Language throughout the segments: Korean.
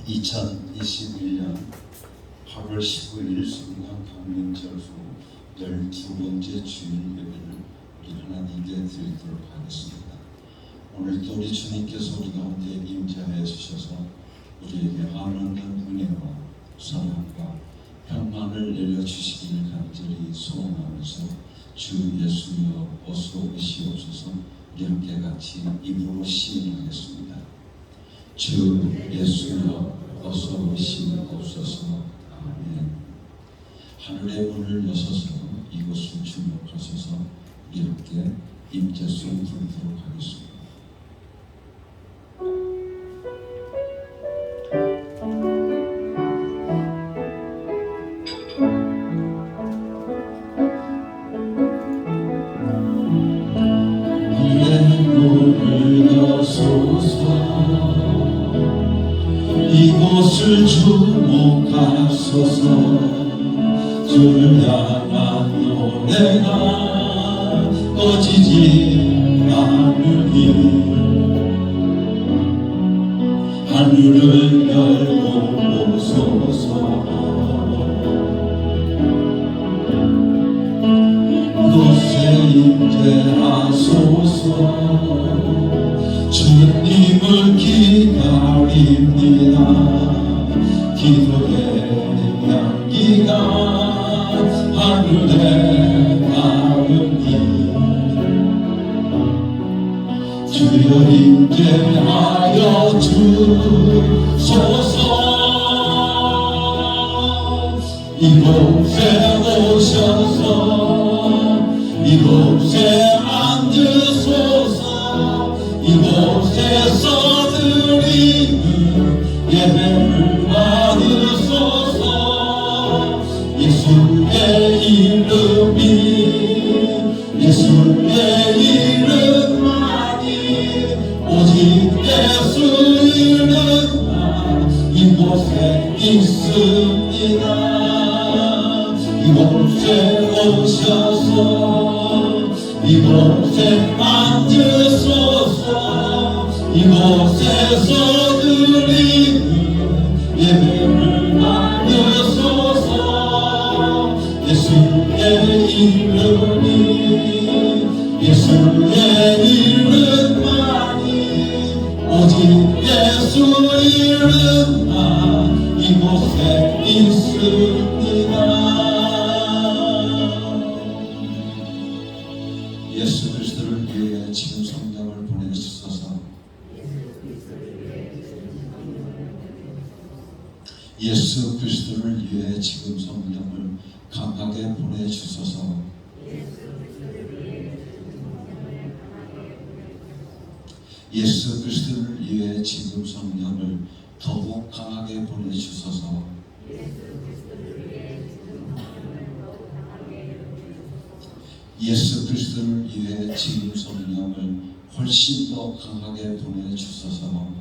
2021년 8월 15일 성령 강림절후 12번째 주일 예배를 우리 하나님께 드리도록 하겠습니다. 오늘도 우리 주님께서 우리 가운데 임재하여 주셔서 우리에게 한없는 은혜와 사랑과 평안을 내려주시기를 간절히 소원하면서 주 예수여 어서 오시옵소서 우리 함께 같이 입으로 시인하겠습니다. 주 예수여 어서 오시옵소서. 아멘. 하늘의 문을 여셔서 이곳을 주목하셔서 우리 함께 임재송 부르도록 하겠습니다. 이곳을 주목하소서. 주를 향한 노래가 꺼지지 않으니 하늘을 열고 보소서. 이곳에 임재하소서. 주님을 기다립니다. 기도의 향기가 하늘에 닿으니 주여 임재하여 주소서. 이곳에 오셔서 이곳에 앉으소서. 이곳에서 드리는 예배를 받으소서. 예수의 이름이 예수의 이름만이 오직 예수 이름만 이곳에 있습니다. 이곳에 오셔서 이곳에 앉으소서. 이곳에서 드리는 예배를 받으소서. 예수의 이름이 예수의 이름만이 오직 예수 이름만 이곳에 있습니다. 예수 그리스도를 위해 지금 성령을 보내주소서. 예수 그리스도를 위해 지금 성령을 강하게 보내주소서. 예수 그리스도를 위해 지금 성령을 더욱 강하게 보내주소서. 예수 그리스도를 위해 지금 성령을 훨씬 더 강하게 보내주소서.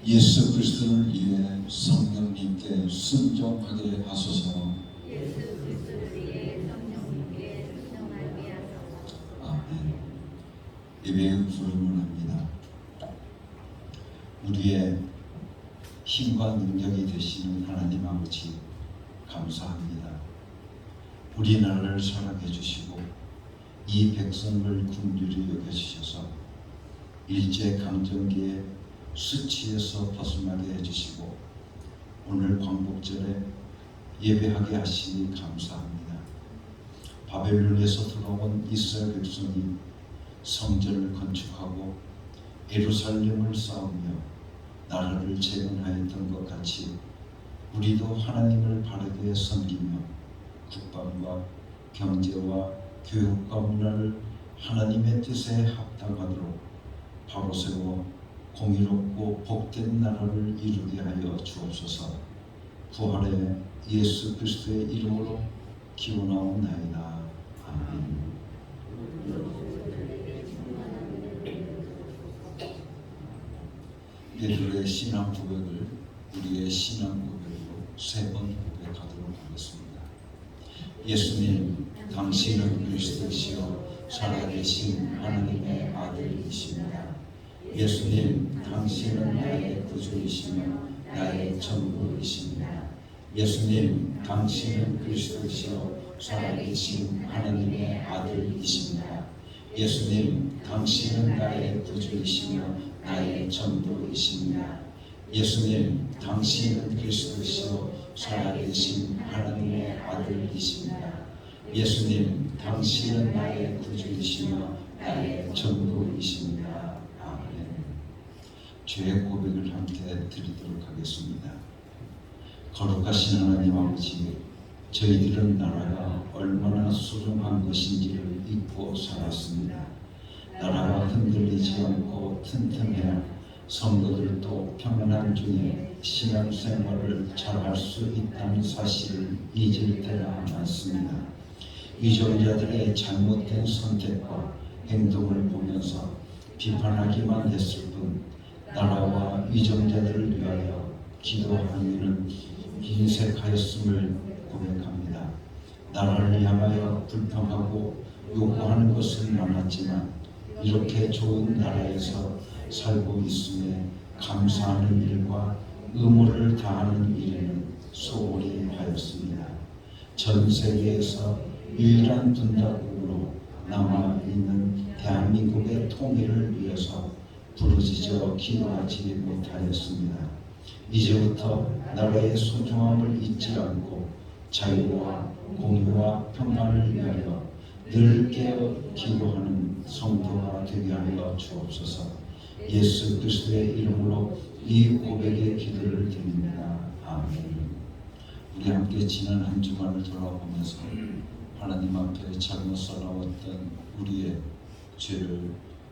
예수 그리스도를 위해 성령님께 순종하게 하소서. 아멘. 예배의 부름을 합니다. 우리의 힘과 능력이 되시는 하나님 아버지 감사합니다. 우리나라를 사랑해 주시고 이 백성을 긍휼히 여겨주셔서 일제강점기에 수치에서 벗어나게 해주시고 오늘 광복절에 예배하게 하시니 감사합니다. 바벨론에서 돌아온 이스라엘 백성이 성전을 건축하고 예루살렘을 쌓으며 나라를 재건하였던 것 같이 우리도 하나님을 바르게 섬기며 국방과 경제와 교육과 문화를 하나님의 뜻에 합당하도록 바로 세워 공의롭고 복된 나라를 이루게 하여 주옵소서. 부활의 예수 그리스도의 이름으로 기원하옵나이다. 아멘. 베드로의 신앙 고백을 우리의 신앙 고백으로 3번 고백하도록 하겠습니다. 예수님, 당신은 그리스도시요 살아계신 하나님의 아들 전부이십니다. 예수님, 당신은 나의 구주이시며 나의 전부이십니다. 예수님, 당신은 그리스도시요 살아계신 하나님의 아들이십니다. 예수님, 당신은 나의 구주이시며 나의 전부이십니다. 예수님, 당신은 그리스도시요 살아계신 하나님의 아들이십니다. 예수님, 당신은 나의 구주이시며 나의 전부이십니다. 아멘. 죄의 고백을 함께 드리도록 하겠습니다. 거룩하신 하나님 아버지, 저희들은 나라가 얼마나 소중한 것인지를 잊고 살았습니다. 나라가 흔들리지 않고 튼튼해야 성도들도 평안한 중에 신앙생활을 잘할 수 있다는 사실을 잊을 때가 많습니다. 위정자들의 잘못된 선택과 행동을 보면서 비판하기만 했을 뿐 나라와 위정자들을 위하여 기도하기는 인색하였음을 고백합니다. 나라를 향하여 불평하고 요구하는 것은 많았지만 이렇게 좋은 나라에서 살고 있음에 감사하는 일과 의무를 다하는 일에는 소홀히 하였습니다. 전 세계에서 유일한 분단국으로 남아있는 대한민국의 통일을 위해서 부르짖어 기도하지 못하였습니다. 이제부터 나라의 소중함을 잊지 않고 자유와 공유와 평안을 위하여 늘 깨어 기도하는 성도가 되게 하여 주옵소서. 예수 그리스도의 이름으로 이 고백의 기도를 드립니다. 아멘. 우리 함께 지난 한 주간을 돌아보면서 하나님 앞에 잘못 살아왔던 우리의 죄를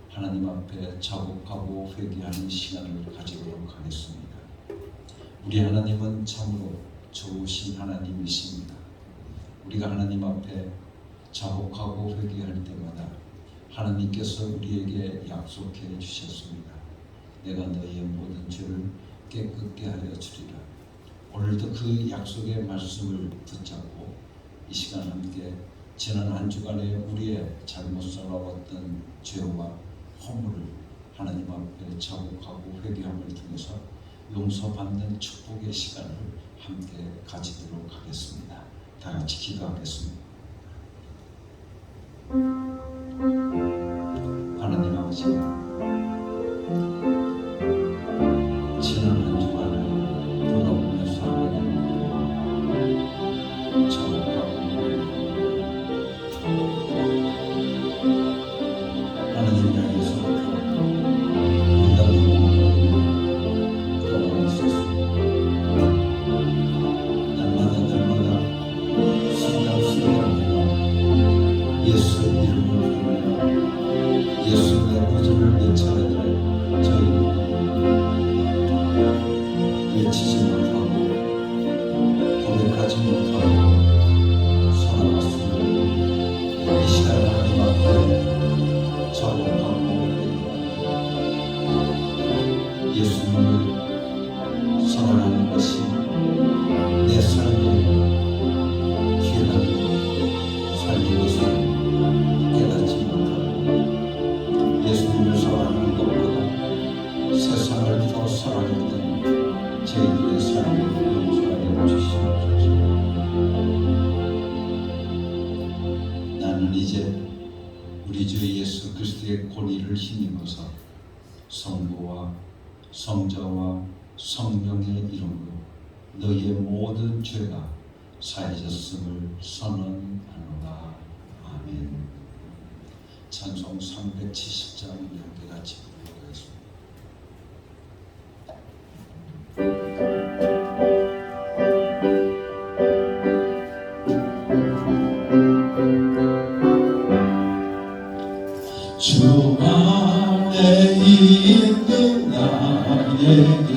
하나님 앞에 자복하고 회개하는 시간을 가지도록 하겠습니다. 우리 하나님은 참으로 좋으신 하나님이십니다. 우리가 하나님 앞에 자복하고 회개할 때마다 하나님께서 우리에게 약속해 주셨습니다. 내가 너희의 모든 죄를 깨끗게 하여 주리라. 오늘도 그 약속의 말씀을 붙잡고 이 시간 함께 지난 한 주간에 우리의 잘못 살아왔던 죄와 허물을 하나님 앞에 자복하고 회개함을 통해서 용서받는 축복의 시간을 함께 가지도록 하겠습니다. 다 같이 기도하겠습니다. 하나님 아버지, 지난 한 주간을 돌아보면서 하나님 자복하고 하나님 향해서부터 우리가 돌아가 있었습니다. 날마다 순간순간 예수 이름을 부르며 예수 내 구주를 외쳐야 저희 외치지 못하고 고백하지 못하고 살아왔습니다. 이 시간 하나님 앞에 자복하고 예수님을 사랑하는 것이 내 삶의 귀하고 살린 것을 깨닫지 못하고 예수님을 사랑하는 것보다 세상을 더 사랑했던 저희들의 삶을 용서하여 주시옵소서. 나는 이제 우리 주 예수 그리스도의 권위를 힘입어서 성부와 성자와 성령의 이름으로 너희의 모든 죄가 사해졌음을 선언하노라. 아멘. 찬송 370장 함께 같이 부르도록 하겠습니다. 주 안에 있는 나에게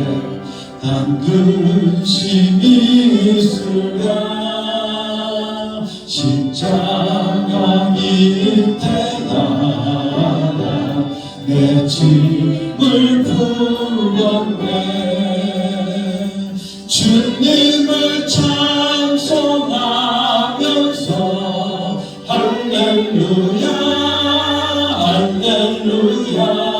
단 근심이 있으랴. 십자가 밑에 나가 내 짐을 풀었네. 주님을 찬송하면서 할렐루야 할렐루야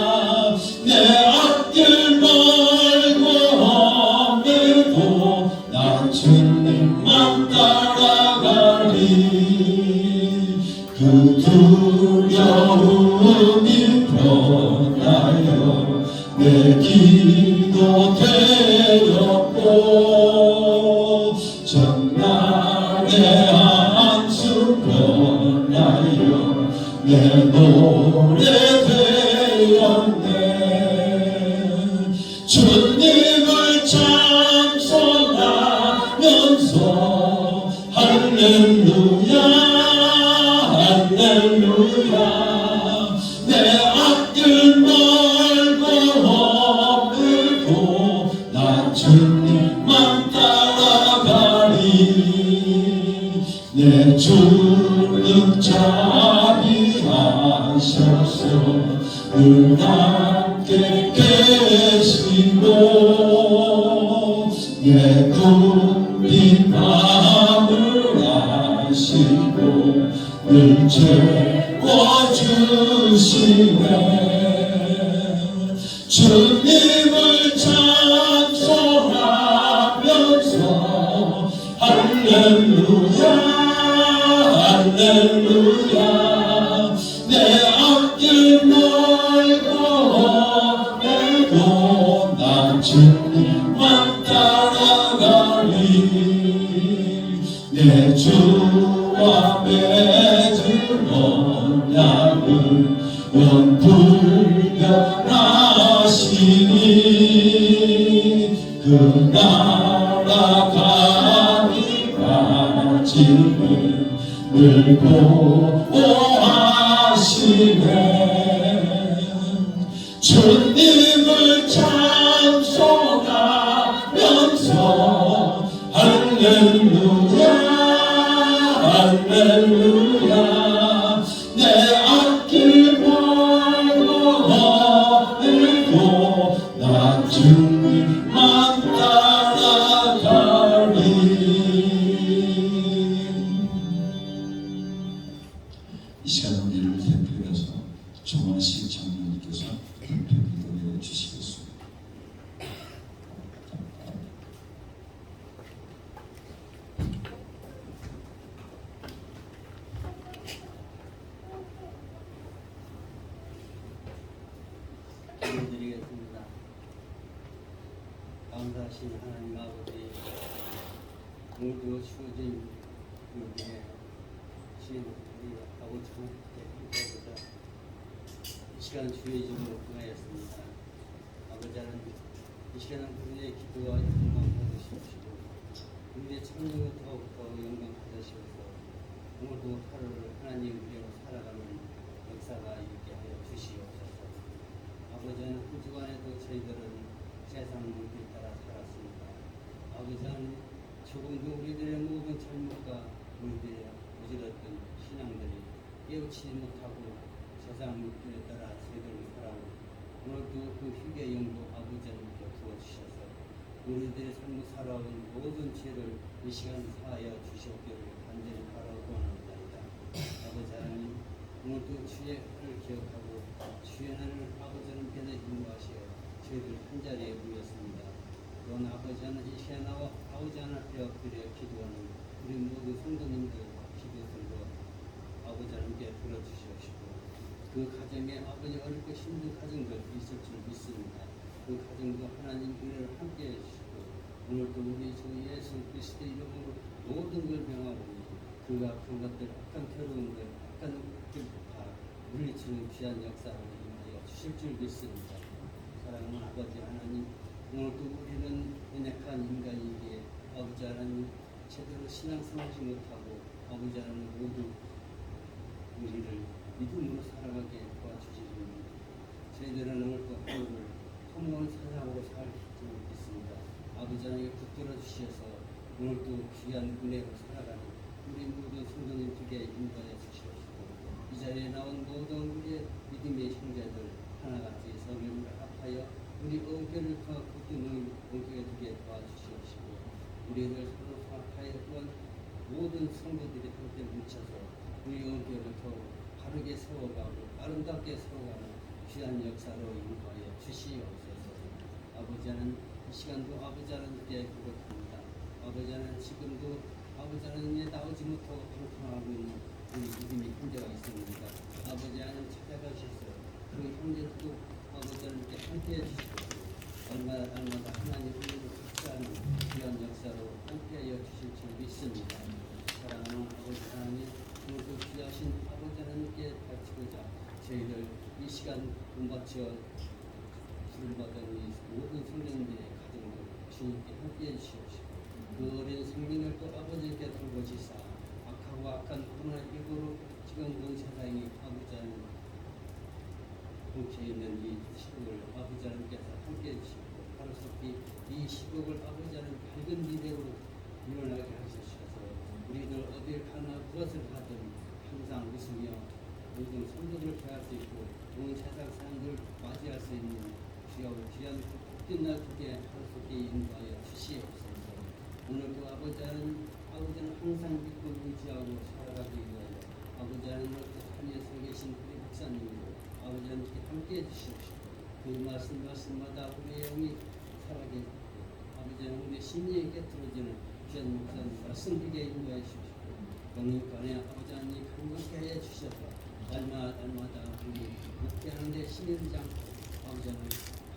주님 자비하셔서 늘 함께 계시고 내 굽힌 마음을 아시고 늘 채워주시네. 주님을 찬송하면서 할렐루야 할렐루야 내 앞길 멀고 멀고 난 주님만 따라가리. 내 주와 맺은 언약을 영불변하시니 그 나라 가기까지는 늘 보호하시네. 주님을 찬송하면서 할렐루야 할렐루야 내 앞길 멀고 멀고 나 주님만 따라가리. 이 시간 우리를 대표해서 정원식 장로님께서 발표 기도해 주시겠습니다. 기도드리겠습니다. 감사하신 하나님 아버지, 오늘도 주어진 여기에 주신 우리 아버지 하나님께 감사드립니다. 이 시간 주의 이름으로 구하였습니다. 아버지 하나님, 이 시간은 우리의 기도와 영광 받으시옵시고 우리의 참여를 더욱더 영광 받으시옵소서. 오늘도 하루를 하나님 은혜로 살아가는 역사가 있게 하여 주시옵소서. 아버지는 한 주간에도 저희들은 세상 물길 따라 살았습니다. 아버지는 조금도 우리들의 모든 잘못과 우리들의 어지럽던 신앙들이 깨우치지 못하고 세상 물길에 따라 저희들을 살아오고 오늘도 그 휴게 영도 아버지님께 부어주셔서 우리들의 삶을 살아온 모든 죄를 이 시간 사하여 주시옵기를 간절히 바라고 원합니다. 아버지 하나님, 오늘도 주의 은혜를 기억하고 주의 은혜를 아버지님께서 인도하시어 저희들 한자리에 모였습니다. 또한 아버지 하나님, 이 시간 나와 아버지 하나님 앞에 엎드려 기도하는 우리 모든 성도님들 기도들도 아버지 하나님께 들어주시옵시고 그 가정에 아버지 어렵고 힘든 가정들 있을 줄 믿습니다. 그 가정도 하나님 은혜를 함께 해주시고 오늘도 우리 주 예수 그리스도의 이름으로 모든 걸 명하오니 그가 악한 것들, 악한 괴로움들, 악한 것들 다 물리치는 귀한 역사를 임하여 주실 줄 믿습니다. 사랑하는 아버지 하나님, 오늘도 우리는 연약한 인간이기에 아버지 하나님 제대로 신앙생활하지 못하고 아버지 하나님 모두 우리를 믿음으로 살아가게 도와주시옵니다. 저희들은 오늘도 하루를 소망을 찾아오고 살 줄 믿습니다. 아버지 하나님 붙들어 주셔서 오늘도 귀한 은혜로 살아가는 우리 모든 성도님들에게 인도하여 주시옵시고 이 자리에 나온 모든 우리의 믿음의 형제들 하나같이 성령을 합하여 우리 의견을 더 굳은 의견에 두게 도와주시옵시고 우리를 서로 합하여 또한 모든 성도들이 함께 뭉쳐서 우리 의견을 더 바르게 세워가고 아름답게 세워가는 귀한 역사로 인도하여 주시옵소서. 아버지 하나님, 이 시간도 아버지 하나님께 부탁합니다. 아버지 하나님, 지금도 아버지 하나님의 나오지 못하고 방탕하고 있는 우리 믿음의 형제가 있습니다. 아버지 하나님 찾아가셔서 그 형제들도 아버지 하나님께 함께해 주시고 날마다 하나님 은혜로 축사하는 귀한 역사로 함께하여 주실 줄 믿습니다. 사랑하는 아버지 하나님, 오늘도 귀하신 아버지 하나님께 바치고자 저희들 이 시간 본받쳐 부름받은 이 모든 성령들의 가정들 주님께 함께해 주시옵시고 그 어린 생명을 또 아버지께 돌보시사 악하고 악한 코로나 19로 지금 온 세상이 아버지 하나님 뭉쳐 있는 이 시국을 아버지 하나님께서 함께해 주시고 하루속히 이 시국을 아버지 하나님 밝은 미래로 일어나게 하셔서 우리들 어딜 가나 무엇을 하든 항상 웃으며 모든 성도들을 대할 수 있고 온 세상 사람들을 맞이할 수 있는 주여 귀한 복된 날 두게 하루속에 인도하여 주시옵소서. 오늘도 아버지는 항상 믿고 의지하고 살아가기 위하여 아버지는 하늘에 서 계신 우리 목사님으로 아버지는 함께해 주시옵시고 그 말씀마다 우리의 영이 살아게 아버지는 우리 심리에 깨트려지는 귀한 목사님 말씀드리게 인도해 주시고 영육간에 아버지 하나님 강력하게 해 주셔서 날마다 우리 목회하는데 힘이 되지 않고 아버지 하나님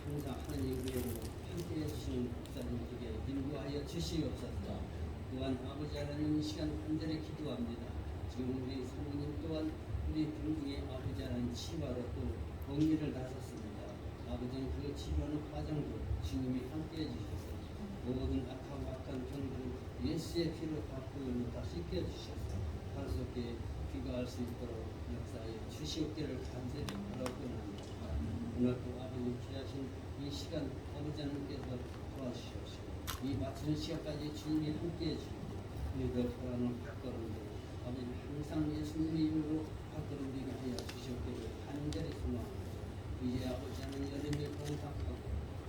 항상 하나님 외로 함께해 주시는 목사님에게 인도하여 주시옵소서. 또한 아버지 하나님 이 시간 간절히 기도합니다. 지금 우리 사모님 또한 우리 등등의 아버지 하나님 치료하러 또 공리를 나섰습니다. 아버지는 그 치료하는 과정도 주님이 함께해 주셔서 모든 악한 병들 예수의 피로 다 구원을 다 씻겨 주셔서 하루속에 귀가할 수 있도록 역사에 주시옵기를 간절히 바라고 합니다. 오늘도 아버님 귀하신 이 시간 아버지 하나님께서 도와주시옵시고 이 마치는 시간까지 주님이 함께해 주시고 우리들 돌아가는 발걸음들 아버지 항상 예수님의 이름으로 발걸음되게 하여 주시옵기를 간절히 소망합니다. 이제 아버지 하나님 여름이 공삭하고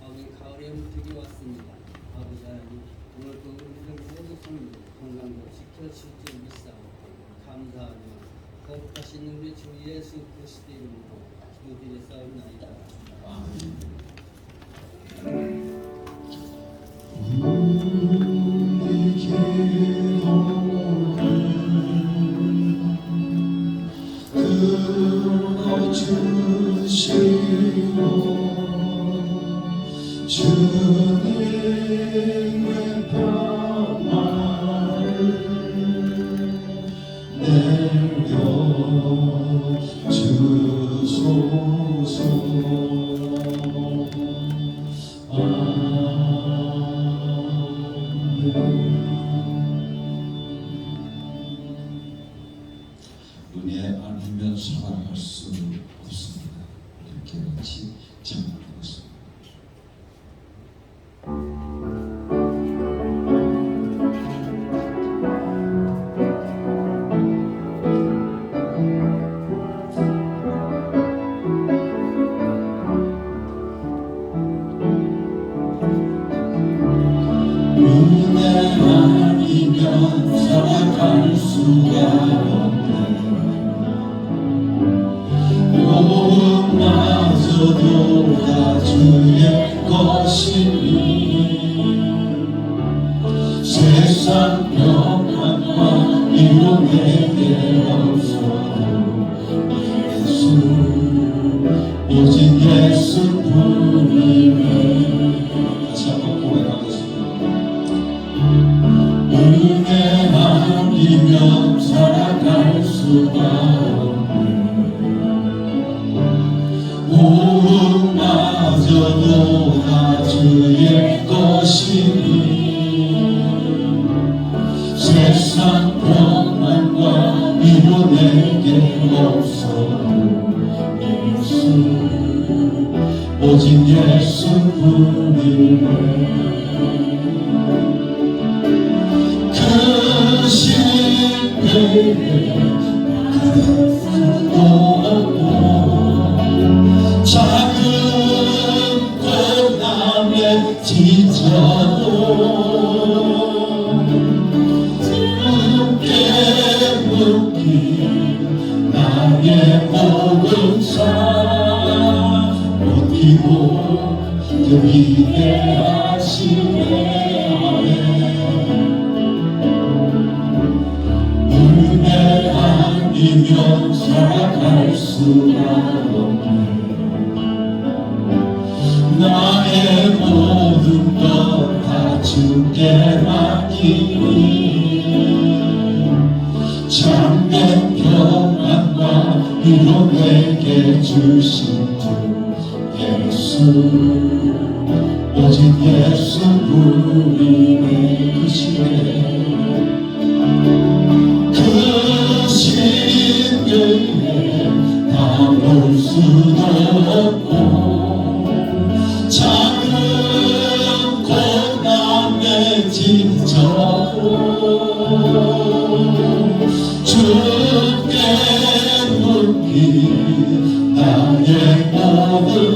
아버지 가을에 무척이 왔습니다. 아버지 하나님 오늘도 우리들 모두 성도 건강도 지켜주실 줄 믿사오고 감사하며 거룩하신 우리 주 예수 그리스도 이름으로 기도드렸사옵나이다. 주님의 평안을 내려주소서. 은혜 아니면 살아갈 수 없습니다. 이렇게 같이 찬양하겠습니다. 은혜 아니면 살아갈 수가 없네. 마저도 다 주의 것이니 세상 평안과 이로 내게 없어도 예수 오직 예수뿐이네. 다시 한번 고백하겠습니다. 은혜 아니면 살아갈 수가 마저도 다 주의 것이니 세상 평안과 이로 내게 없어도 예수 오직 예수뿐이네. 그 신들의 또 없고 작은 꽃나무에 지쳐도 붉게 묶인 나의 복음사 버티고 그 위대하시네. 은혜 아니면 살아갈 수가 없네. 나의 모든 것 다 주께 맡기니 참된 평안과 이로 내게 주신 주 예수 오직 예수뿐이네. 그 신들에 다 볼 수도 없고 작은 꽃나무에 지쳐도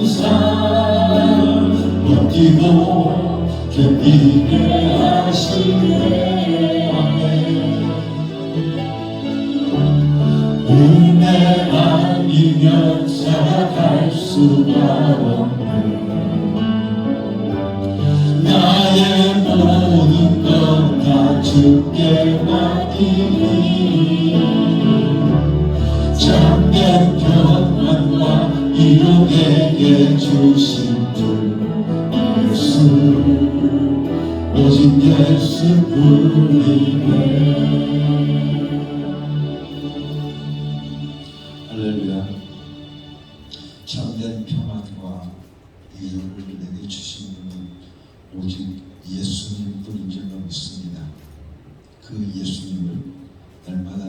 산 버티고 견디게 하시네. 은혜 아니면 살아갈 수가 없네. 나의 모든 것 다 주께 맡기니 참된 평안과 이룩에게 주신 주 예수, 오직 예수뿐이네. 할렐루야. 참된 평안과 이유를 내게 주신 분은 오직 예수님 뿐인 줄로 믿습니다. 그 예수님을 날마다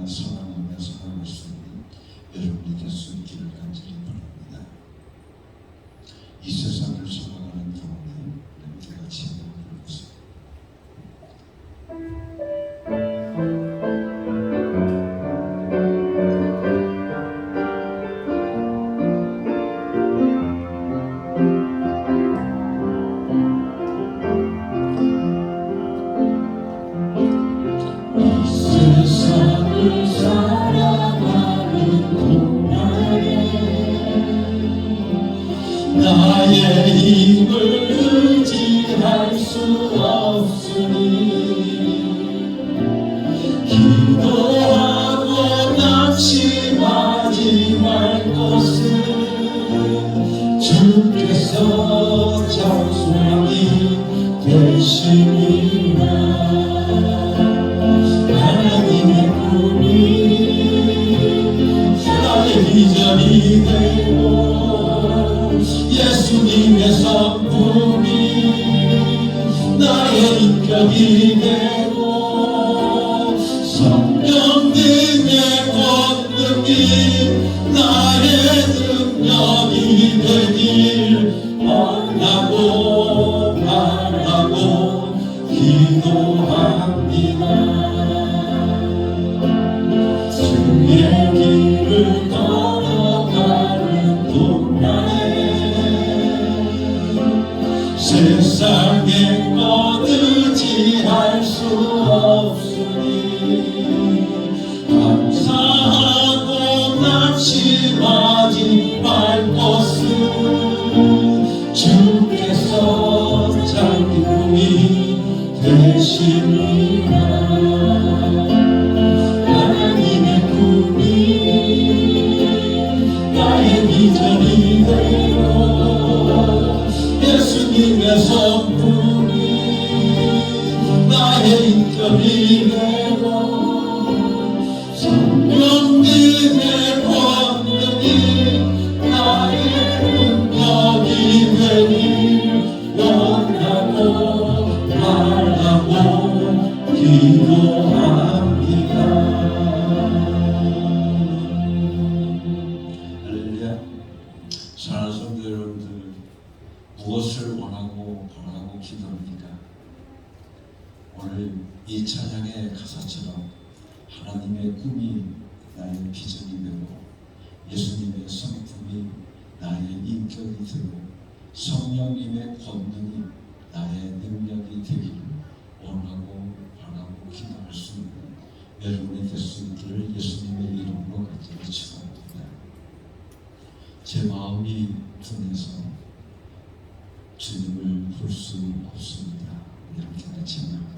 사랑하며 살아갈 수 있는 여러분이 될 수 있기를 간절히 바랍니다. 이 세상을 살아가는 가운데 함께 같이 부르겠습니다. 세상을 살아가는 동안에 나의 힘을 의지할 수 없으니 기도하고 낙심하지 말 것은 주께서 장수하니 되시니라. 비전이 되고 예수님의 성품이 나의 인격이 되고 성령 등의 권능이 나의 능력이 되길 원하고 바라고 기도합니다. 주의 길을 세상의 것 의지할 수 없으니 감사하고 낙심하지 말 것은 주께서 장기품이 되시니라. 하나님의 꿈이 나의 비전이 되고 예수님의 성품이 나의 인격이 되고 성령님의 권능이 나의 능력이 되길 원하고 바라고 기도합니다. 할렐루야. 사랑하는 성도 여러분들, 무엇을 원하고 바라고 기도합니까? 오늘 이 찬양의 가사처럼 하나님의 꿈이 나의 비전이 되고 예수님의 성품이 나의 인격이 되고 성령님의 권능이 나의 능력이 되기를 원하고 바라고 기도할 수 있는 여러분이 될 수 있기를 예수님의 이름으로 간절히 축원합니다. 제 마음이 분해서 주님을 볼 수 없습니다. 이렇게 찬양합니다.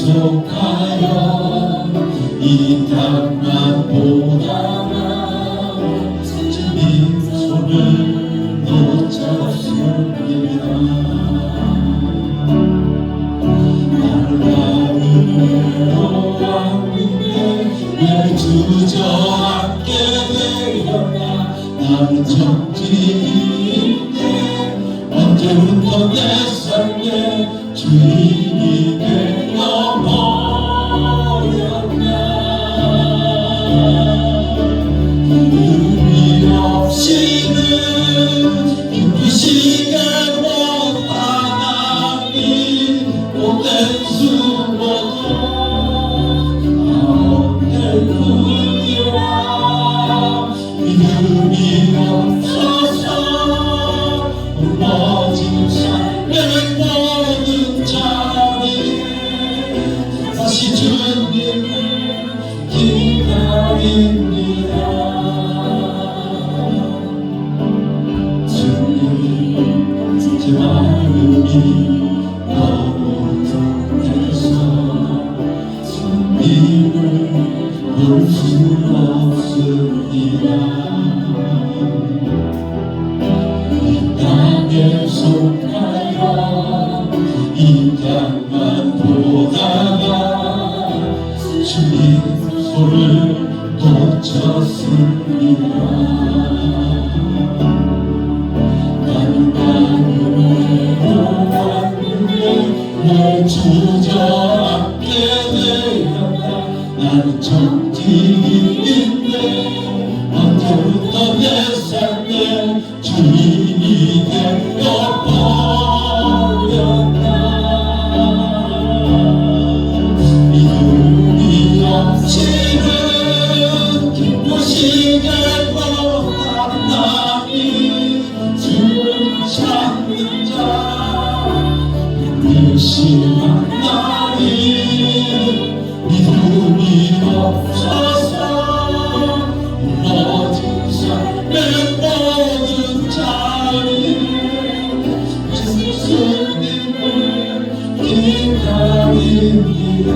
속하여 이 땅만 보다가 주님 손을 놓쳤습니다. 나를 외로웠는데 왜 주저앉게 되었나. 나는 정직인데 언제부터 내 내 삶의 주인이 되어버렸나. 의미 없이는 그 시간과 바람이 못된 수고도 할렐루야. 믿음이 없어서 무너진 삶의 모든 자리에 다시 주님을 기다립니다. 주님, 제 마음이 너무 독해서 주님을 볼 수 없습니다. 이 땅에 속하여 이 땅만 보다가 주님 손을 놓쳤습니다. 나는 외로웠는데 내 주저앉게 되었다. 나는 정직인데 언제부터 내 삶의 주인이 되어버렸나. 믿음이 없이는 기쁜 시간과 만남이 주를 찾는 자 의심한 날이 믿음이 없어서 무너진 삶의 모든 자리에 주님을 기다립니다.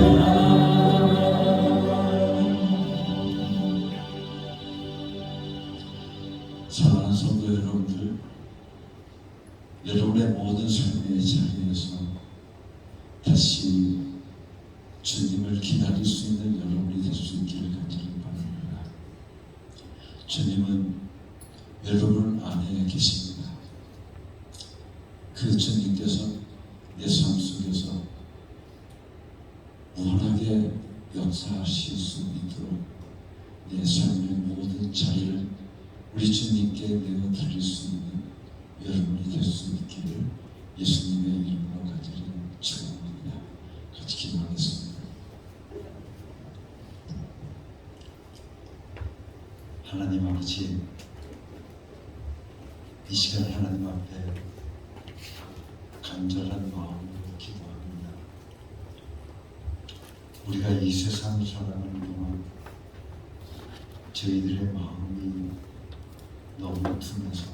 사랑하는 성도 여러분들, 여러분의 모든 삶의 자리에서 다시 주님을 기다릴 수 있는 여러분이 될 수 있기를 간절히 바랍니다. 주님은 여러분 안에 계십니다. 그 주님께서 내 삶 속에서 무한하게 역사하실 수 있도록 내 삶의 모든 자리를 우리 주님께 내어드릴 수 있는 여러분이 될 수 있기를 예수님의 이름으로 간절히 축원합니다. 같이 기도하겠습니다. 하나님 아버지, 이 시간 하나님 앞에 간절한 마음으로 기도합니다. 우리가 이 세상을 살아가는 동안 저희들의 마음이 너무 틈에서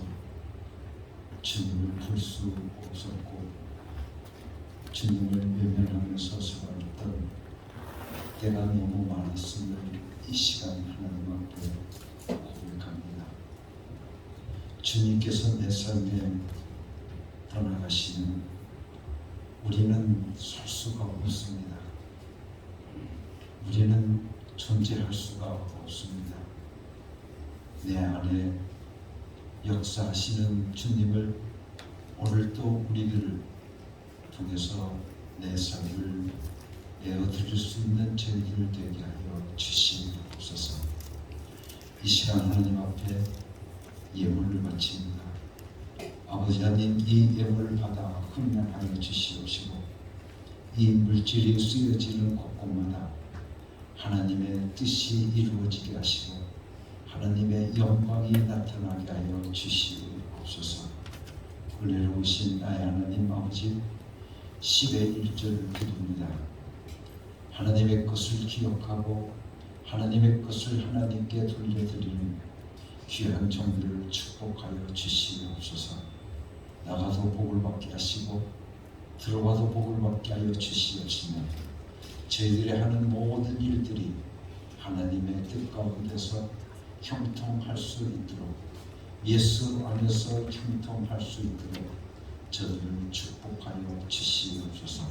주님을 볼 수 없었고 주님을 외면하면서 살았던 때가 너무 많았음을 이 시간 하나님 앞에 고백합니다. 주님께서 내 삶에 떠나가시는 우리는 살 수가 없습니다. 우리는 존재할 수가 없습니다. 내 안에 역사하시는 주님을 오늘도 우리들을 통해서 내 삶을 내어드릴 수 있는 저희들 되게 하여 주시옵소서. 이 시간 하나님 앞에 예물을 바칩니다. 아버지 하나님, 이 예물을 받아 흥량하여 주시옵시고 이 물질이 쓰여지는 곳곳마다 하나님의 뜻이 이루어지게 하시고 하나님의 영광이 나타나게 하여 주시옵소서. 은혜로우신 나의 하나님 아버지, 10의 1절 기도입니다. 하나님의 것을 기억하고 하나님의 것을 하나님께 돌려드리는 귀한 종들을 축복하여 주시옵소서. 나가도 복을 받게 하시고 들어와도 복을 받게 하여 주시옵시며 저희들이 하는 모든 일들이 하나님의 뜻 가운데서 형통할 수 있도록 예수 안에서 형통할 수 있도록 저들을 축복하여 주시옵소서.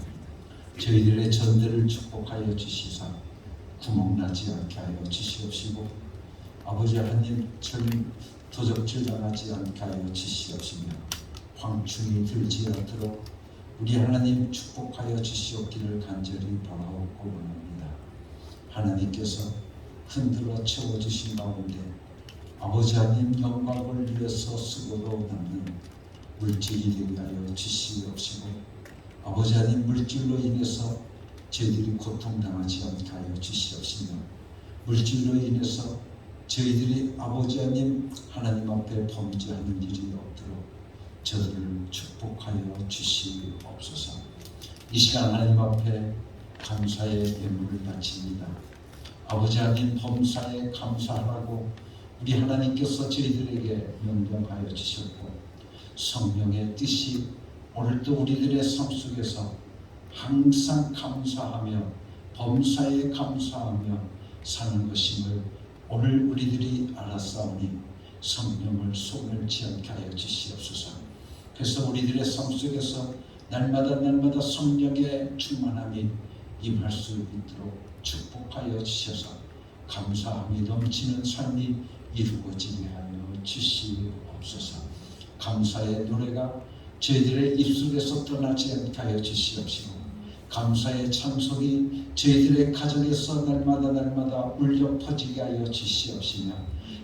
저희들의 전대를 축복하여 주시사 구멍나지 않게 하여 주시옵시고 아버지 하나님 도적질 당하지 않게 하여 주시옵시며 광충이 들지 않도록 우리 하나님 축복하여 주시옵기를 간절히 바라옵고 원합니다. 하나님께서 흔들어 채워주신 가운데 아버지 하나님 영광을 위해서 쓰고도 남는 물질이 되게 하여 주시옵시고, 아버지 하나님 물질로 인해서 저희들이 고통당하지 않게 하여 주시옵시며, 물질로 인해서 저희들이 아버지 하나님 앞에 범죄하는 일이 없도록 저들을 축복하여 주시옵소서. 이 시간 하나님 앞에 감사의 예물을 바칩니다. 아버지 하나님 범사에 감사하라고 우리 하나님께서 저희들에게 명령하여 주셨고, 성령의 뜻이 오늘도 우리들의 삶 속에서 항상 감사하며 범사에 감사하며 사는 것임을 오늘 우리들이 알았사오니 성령을 소멸치 않게 하여 주시옵소서. 그래서 우리들의 삶 속에서 날마다 성령의 충만함이 임할 수 있도록 축복하여 주셔서 감사함이 넘치는 삶이 이루어지게 하여 주시옵소서. 감사의 노래가 저희들의 입술에서 떠나지 않게 하여 주시옵시고, 감사의 찬송이 저희들의 가정에서 날마다 울려 퍼지게 하여 주시옵시며,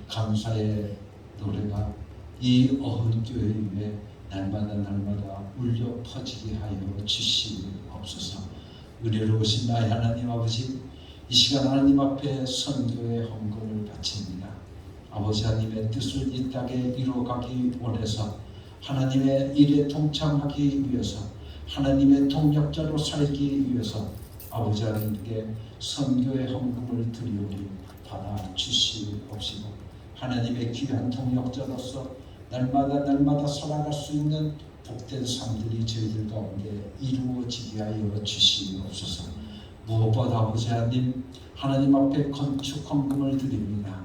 감사의 노래가 이 어흥교회 위에 날마다 울려 퍼지게 하여 주시옵소서. 은혜로우신 나의 하나님 아버지, 이 시간 하나님 앞에 선교의 헌금을 바칩니다. 아버지 하나님의 뜻을 이 땅에 이루어가기 원해서 하나님의 일에 동참하기 위해서 하나님의 동역자로 살기 위해서 아버지 하나님께 선교의 헌금을 드리오니 받아 주시옵시고, 하나님의 귀한 동역자로서 날마다 살아갈 수 있는 복된 삶들이 저희들 가운데 이루어지게 하여 주시옵소서. 무엇보다 아버지 하나님 앞에 건축 헌금을 드립니다.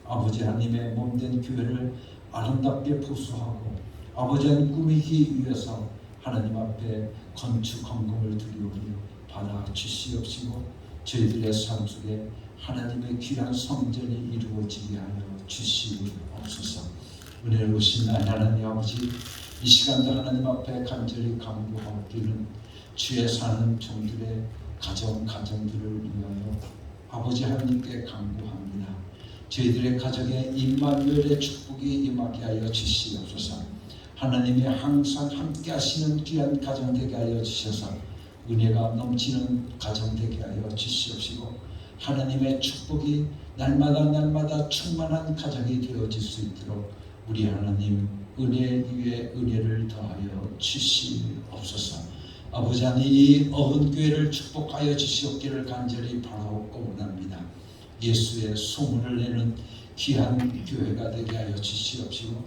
아버지 하나님의 몸된 교회를 아름답게 보수하고 아버지 하나님 꾸미기 위해서 하나님 앞에 건축 헌금을 드리오니 받아 주시옵시고, 저희들의 삶 속에 하나님의 귀한 성전이 이루어지게 하여 주시옵소서. 은혜로우신 하나님 아버지, 이 시간도 하나님 앞에 간절히 간구하기는 주의 사는 종들의 가정들을 위하여 아버지 하나님께 간구합니다. 저희들의 가정에 임마누엘의 축복이 임하게 하여 주시옵소서. 하나님이 항상 함께 하시는 귀한 가정 되게 하여 주셔서 은혜가 넘치는 가정 되게 하여 주시옵시고, 하나님의 축복이 날마다 충만한 가정이 되어질 수 있도록 우리 하나님 은혜 위에 은혜를 더하여 주시옵소서. 아버지 하나님, 이 어흥교회를 축복하여 주시옵기를 간절히 바라옵고 원합니다. 예수의 소문을 내는 귀한 교회가 되게 하여 주시옵시고,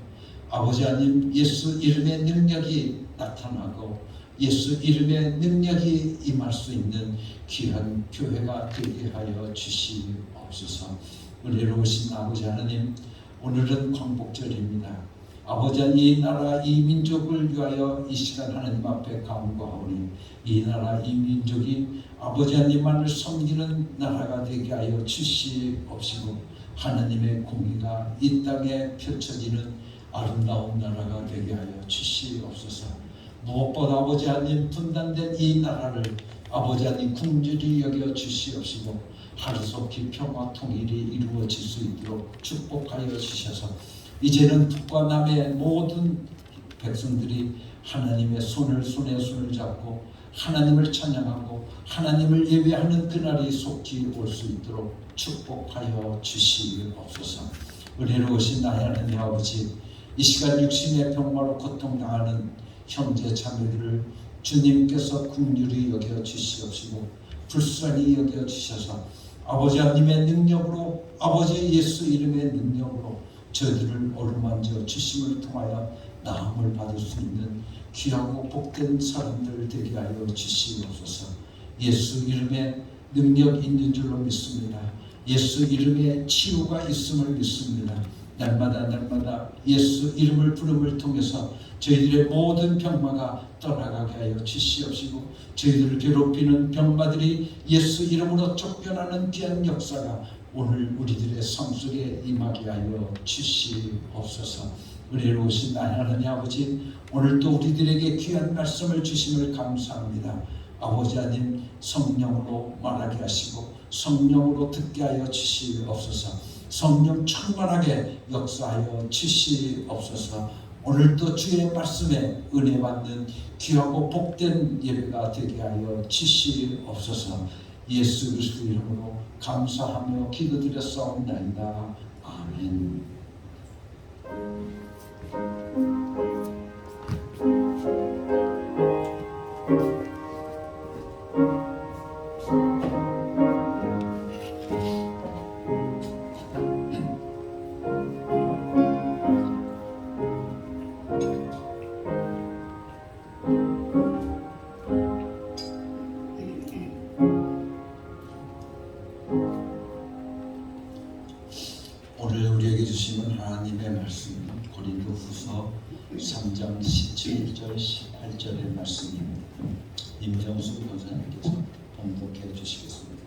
아버지 하나님, 예수 이름의 능력이 나타나고 예수 이름의 능력이 임할 수 있는 귀한 교회가 되게 하여 주시옵소서. 은혜로우신 아버지 하나님, 오늘은 광복절입니다. 아버지 하나님, 이 나라 이 민족을 위하여 이 시간 하나님 앞에 간구하오니 이 나라 이 민족이 아버지 하나님만을 섬기는 나라가 되게 하여 주시옵시고, 하나님의 공의가 이 땅에 펼쳐지는 아름다운 나라가 되게 하여 주시옵소서. 무엇보다 아버지 하나님, 분단된 이 나라를 아버지 하나님 긍휼히 여겨 주시옵시고, 하루속히 평화 통일이 이루어질 수 있도록 축복하여 주셔서 이제는 북과 남의 모든 백성들이 하나님의 손에 손을 잡고 하나님을 찬양하고 하나님을 예배하는 그날이 속히 올 수 있도록 축복하여 주시옵소서. 은혜로우신 나의 하나님 아버지, 이 시간 육신의 병마로 고통당하는 형제 자매들을 주님께서 긍휼히 여겨 주시옵시고 불쌍히 여겨 주셔서 아버지 하나님의 능력으로, 아버지 예수 이름의 능력으로 저희들을 어루만져 주심을 통하여 나음을 받을 수 있는 귀하고 복된 사람들 되게 하여 주시옵소서. 예수 이름에 능력 있는 줄로 믿습니다. 예수 이름에 치유가 있음을 믿습니다. 날마다 예수 이름을 부름을 통해서 저희들의 모든 병마가 떠나가게 하여 주시옵시고, 저희들을 괴롭히는 병마들이 예수 이름으로 쫓겨나는 귀한 역사가 오늘 우리들의 삶 속에 임하게 하여 주시옵소서. 은혜로우신 나의 하나님 아버지, 오늘도 우리들에게 귀한 말씀을 주심을 감사합니다. 아버지 하나님, 성령으로 말하게 하시고 성령으로 듣게 하여 주시옵소서. 성령 충만하게 역사하여 주시옵소서. 오늘도 주의 말씀에 은혜 받는 귀하고 복된 예배가 되게 하여 주시옵소서. 예수 그리스도 이름으로 감사하며 기도드렸사옵나이다. 아멘. 오늘 우리에게 주시는 하나님의 말씀은 고린도후서 3장 17절 18절의 말씀입니다. 임정수 권사님께서 봉독해 주시겠습니다.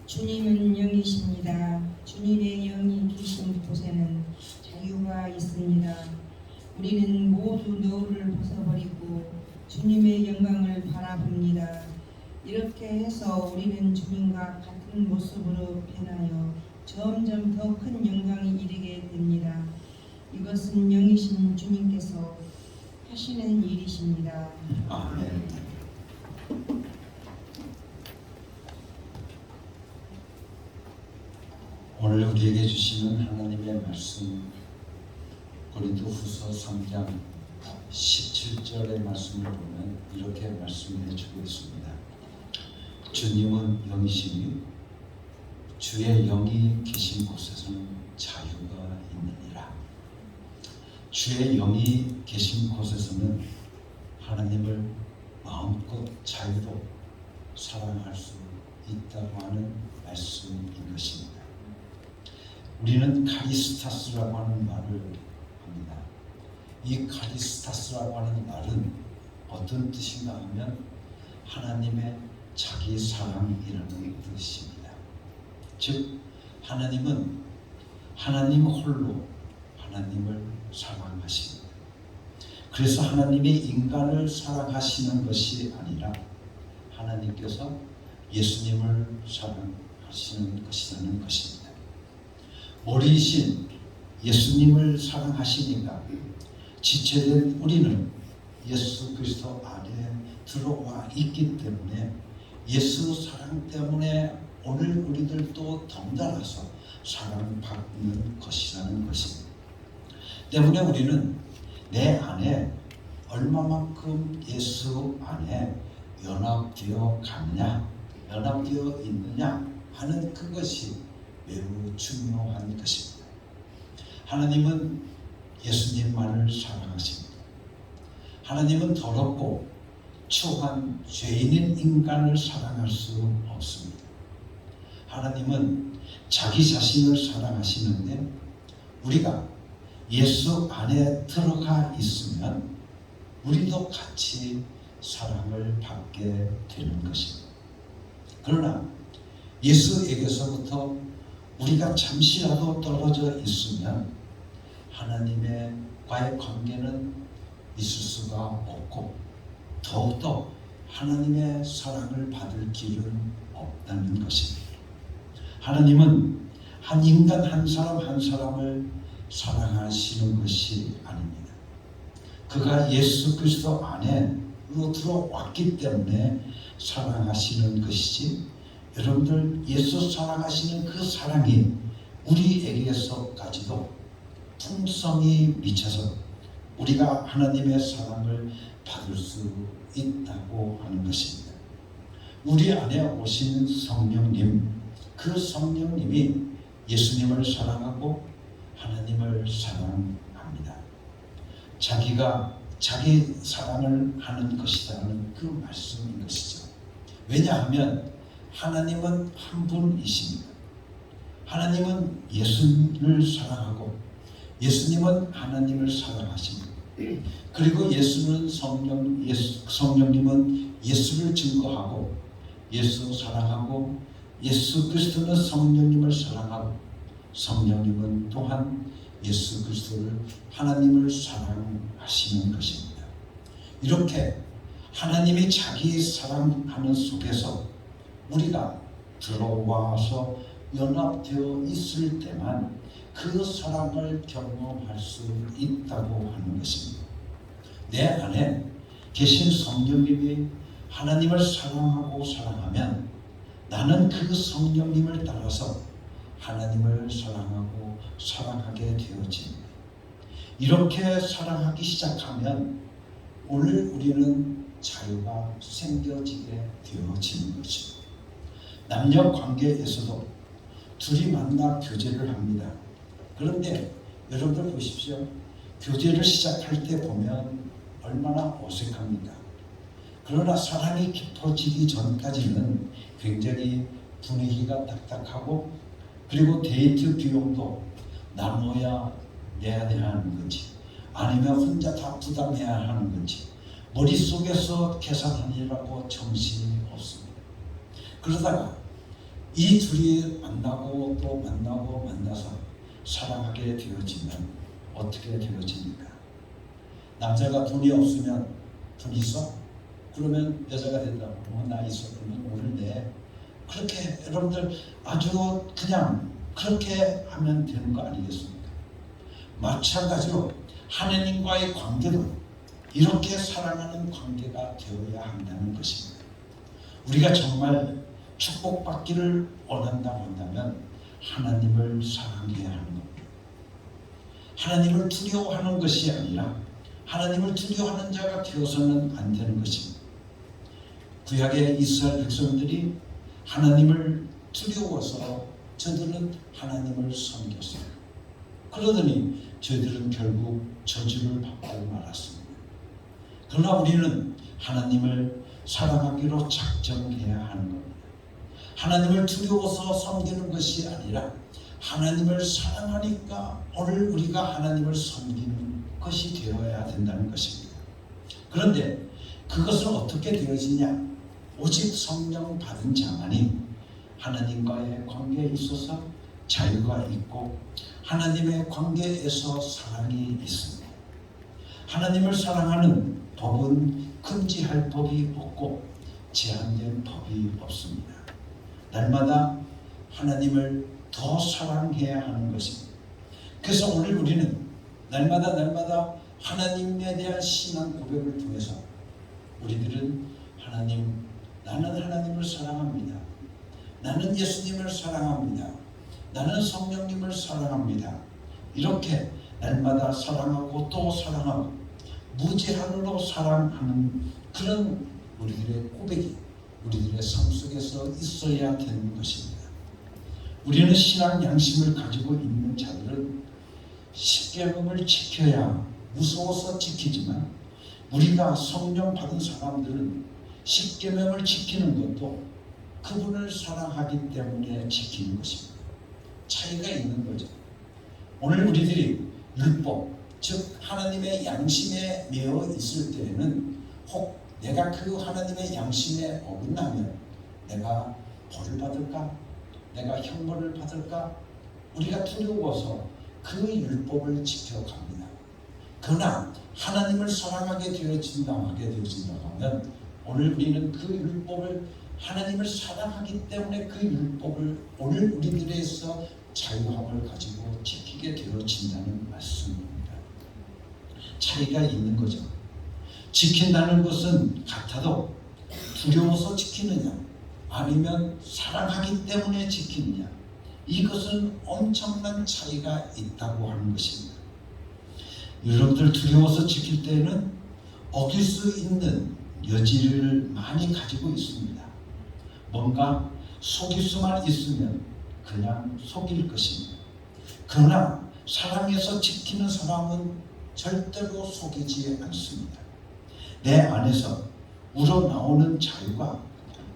주님은 영이십니다. 주님의 영이 계신 곳에는 자유가 있습니다. 우리는 모두 너울을 벗어버리고 주님의 영광을 바라봅니다. 이렇게 해서 우리는 주님과 같은 모습으로 변하여 점점 더 큰 영광이 이르게 됩니다. 이것은 영이신 주님께서 하시는 일이십니다. 아멘. 오늘 우리에게 주시는 하나님의 말씀 고린도후서 3장 17절의 말씀을 보면 이렇게 말씀해 주고 있습니다. 주님은 영이시니 주의 영이 계신 곳에서는 자유가 있느니라. 주의 영이 계신 곳에서는 하나님을 마음껏 자유로 사랑할 수 있다고 하는 말씀인 것입니다. 우리는 카리스타스라고 하는 말을 합니다. 이 카리스타스라고 하는 말은 어떤 뜻인가 하면 하나님의 자기 사랑이라는 뜻입니다. 즉 하나님은 하나님 홀로 하나님을 사랑하십니다. 그래서 하나님이 인간을 사랑하시는 것이 아니라 하나님께서 예수님을 사랑하시는 것이라는 것입니다. 머리이신 예수님을 사랑하시니까 지체된 우리는 예수 그리스도 안에 들어와 있기 때문에 예수 사랑 때문에 오늘 우리들도 덩달아서 사랑받는 것이라는 것입니다. 때문에 우리는 내 안에 얼마만큼 예수 안에 연합되어 갔냐, 연합되어 있느냐 하는 그것이 매우 중요한 것입니다. 하나님은 예수님만을 사랑하십니다. 하나님은 더럽고 추한 죄인인 인간을 사랑할 수 없습니다. 하나님은 자기 자신을 사랑하시는데 우리가 예수 안에 들어가 있으면 우리도 같이 사랑을 받게 되는 것입니다. 그러나 예수에게서부터 우리가 잠시라도 떨어져 있으면 하나님의 과의 관계는 있을 수가 없고 더욱더 하나님의 사랑을 받을 길은 없다는 것입니다. 하나님은 한 인간 한 사람 한 사람을 사랑하시는 것이 아닙니다. 그가 예수 그리스도 안에로 들어왔기 때문에 사랑하시는 것이지 여러분들 예수 사랑하시는 그 사랑이 우리에게서까지도 풍성이 미쳐서 우리가 하나님의 사랑을 받을 수 있다고 하는 것입니다. 우리 안에 오신 성령님, 그 성령님이 예수님을 사랑하고 하나님을 사랑합니다. 자기가 자기 사랑을 하는 것이라는 그 말씀인 것이죠. 왜냐하면 하나님은 한 분이십니다. 하나님은 예수를 사랑하고 예수님은 하나님을 사랑하십니다. 그리고 예수는 성령님은 예수를 증거하고 예수 사랑하고 예수 그리스도는 성령님을 사랑하고 성령님은 또한 예수 그리스도를 하나님을 사랑하시는 것입니다. 이렇게 하나님이 자기 사랑하는 속에서 우리가 들어와서 연합되어 있을 때만 그 사랑을 경험할 수 있다고 하는 것입니다. 내 안에 계신 성령님이 하나님을 사랑하고 사랑하면 나는 그 성령님을 따라서 하나님을 사랑하고 사랑하게 되어집니다. 이렇게 사랑하기 시작하면 오늘 우리는 자유가 생겨지게 되어지는 것입니다. 남녀 관계에서도 둘이 만나 교제를 합니다. 그런데 여러분들 보십시오. 교제를 시작할 때 보면 얼마나 어색합니다. 그러나 사랑이 깊어지기 전까지는 굉장히 분위기가 딱딱하고, 그리고 데이트 비용도 나눠야 내야 하는 건지 아니면 혼자 다 부담해야 하는 건지 머릿속에서 계산하느라고 정신이 없습니다. 그러다가 이 둘이 만나고 또 만나고 만나서 사랑하게 되어지면 어떻게 되어집니까? 남자가 돈이 없으면 돈 있어? 그러면 여자가 된다고 나 있어? 그러면 모르는데, 그렇게 여러분들 아주 그냥 그렇게 하면 되는 거 아니겠습니까? 마찬가지로 하나님과의 관계도 이렇게 사랑하는 관계가 되어야 한다는 것입니다. 우리가 정말 축복받기를 원한다고 한다면 하나님을 사랑해야 하는 겁니다. 하나님을 두려워하는 것이 아니라 하나님을 두려워하는 자가 되어서는 안 되는 것입니다. 구약의 이스라엘 백성들이 하나님을 두려워서 저들은 하나님을 섬겼어요. 그러더니 저희들은 결국 저주를 받고 말았습니다. 그러나 우리는 하나님을 사랑하기로 작정해야 하는 겁니다. 하나님을 두려워서 섬기는 것이 아니라 하나님을 사랑하니까 오늘 우리가 하나님을 섬기는 것이 되어야 된다는 것입니다. 그런데 그것은 어떻게 되어지냐? 오직 성령 받은 자만이 하나님과의 관계에 있어서 자유가 있고 하나님의 관계에서 사랑이 있습니다. 하나님을 사랑하는 법은 금지할 법이 없고 제한된 법이 없습니다. 날마다 하나님을 더 사랑해야 하는 것입니다. 그래서 오늘 우리는 날마다 하나님에 대한 신앙 고백을 통해서 우리들은 하나님, 나는 하나님을 사랑합니다. 나는 예수님을 사랑합니다. 나는 성령님을 사랑합니다. 이렇게 날마다 사랑하고 또 사랑하고 무제한으로 사랑하는 그런 우리들의 고백이 우리들의 삶 속에서 있어야 되는 것입니다. 우리는 신앙 양심을 가지고 있는 자들은 십계명을 지켜야 무서워서 지키지만, 우리가 성령 받은 사람들은 십계명을 지키는 것도 그분을 사랑하기 때문에 지키는 것입니다. 차이가 있는 거죠. 오늘 우리들이 율법, 즉 하나님의 양심에 매여 있을 때에는 혹 내가 그 하나님의 양심에 어긋나면 내가 벌을 받을까? 내가 형벌을 받을까? 우리가 두려워서 그 율법을 지켜갑니다. 그러나 하나님을 사랑하게 되어진다고 하면 오늘 우리는 그 율법을, 하나님을 사랑하기 때문에 그 율법을 오늘 우리들에서 자유함을 가지고 지키게 되어진다는 말씀입니다. 차이가 있는 거죠. 지킨다는 것은 같아도 두려워서 지키느냐 아니면 사랑하기 때문에 지키느냐, 이것은 엄청난 차이가 있다고 하는 것입니다. 여러분들 두려워서 지킬 때는 어길 수 있는 여지를 많이 가지고 있습니다. 뭔가 속일 수만 있으면 그냥 속일 것입니다. 그러나 사랑해서 지키는 사람은 절대로 속이지 않습니다. 내 안에서 우러나오는 자유가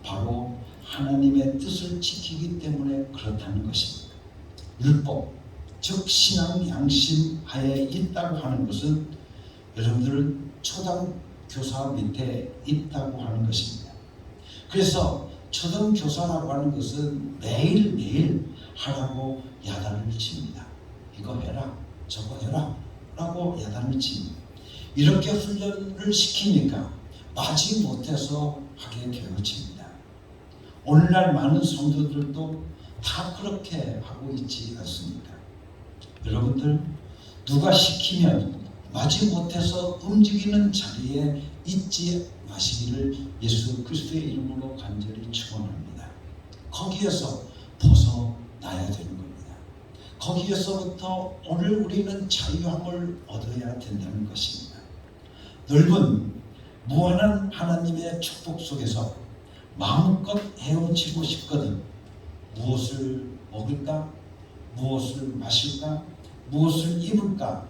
바로 하나님의 뜻을 지키기 때문에 그렇다는 것입니다. 율법, 즉 신앙 양심 하에 있다고 하는 것은 여러분들 초등교사 밑에 있다고 하는 것입니다. 그래서 초등교사라고 하는 것은 매일매일 하라고 야단을 칩니다. 이거 해라, 저거 해라 라고 야단을 칩니다. 이렇게 훈련을 시키니까 마지 못해서 하게 되어집니다. 오늘날 많은 성도들도 다 그렇게 하고 있지 않습니까? 여러분들, 누가 시키면 마지 못해서 움직이는 자리에 있지 마시기를 예수 그리스도의 이름으로 간절히 축원합니다. 거기에서 벗어나야 되는 겁니다. 거기에서부터 오늘 우리는 자유함을 얻어야 된다는 것입니다. 넓은 무한한 하나님의 축복 속에서 마음껏 헤엄치고 싶거든 무엇을 먹을까? 무엇을 마실까? 무엇을 입을까?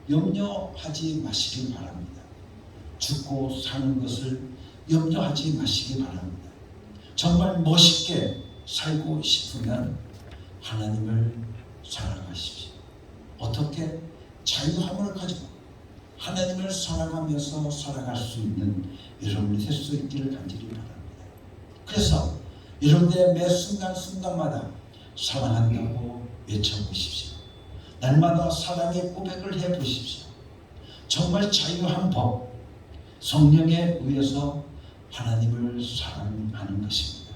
염려하지 마시길 바랍니다. 죽고 사는 것을 염려하지 마시기 바랍니다. 정말 멋있게 살고 싶으면 하나님을 사랑하십시오. 어떻게? 자유함을 가지고 하나님을 사랑하면서 살아갈 수 있는 여러분이 될 수 있기를 간절히 바랍니다. 그래서 여러분의 매 순간순간마다 사랑한다고 외쳐보십시오. 날마다 사랑의 고백을 해보십시오. 정말 자유한 법, 성령에 의해서 하나님을 사랑하는 것입니다.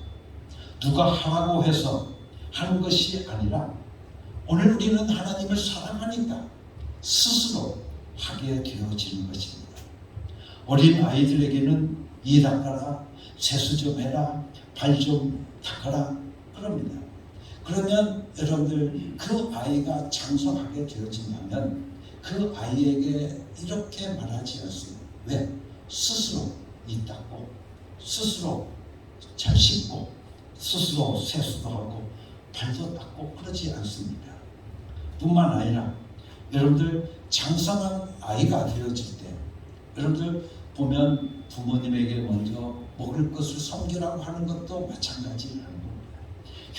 누가 하라고 해서 하는 것이 아니라 오늘 우리는 하나님을 사랑하니까 스스로 하게 되어지는 것입니다. 어린 아이들에게는 이 닦아라, 세수 좀 해라, 발 좀 닦아라 그럽니다. 그러면 여러분들 그 아이가 장성하게 되어진다면 그 아이에게 이렇게 말하지 않습니다. 왜? 스스로 이 닦고 스스로 잘 씻고 스스로 세수도 하고 발도 닦고 그러지 않습니다. 뿐만 아니라 여러분들 장성한 아이가 되어질 때 여러분들 보면 부모님에게 먼저 먹을 것을 섬기라고 하는 것도 마찬가지라는 겁니다.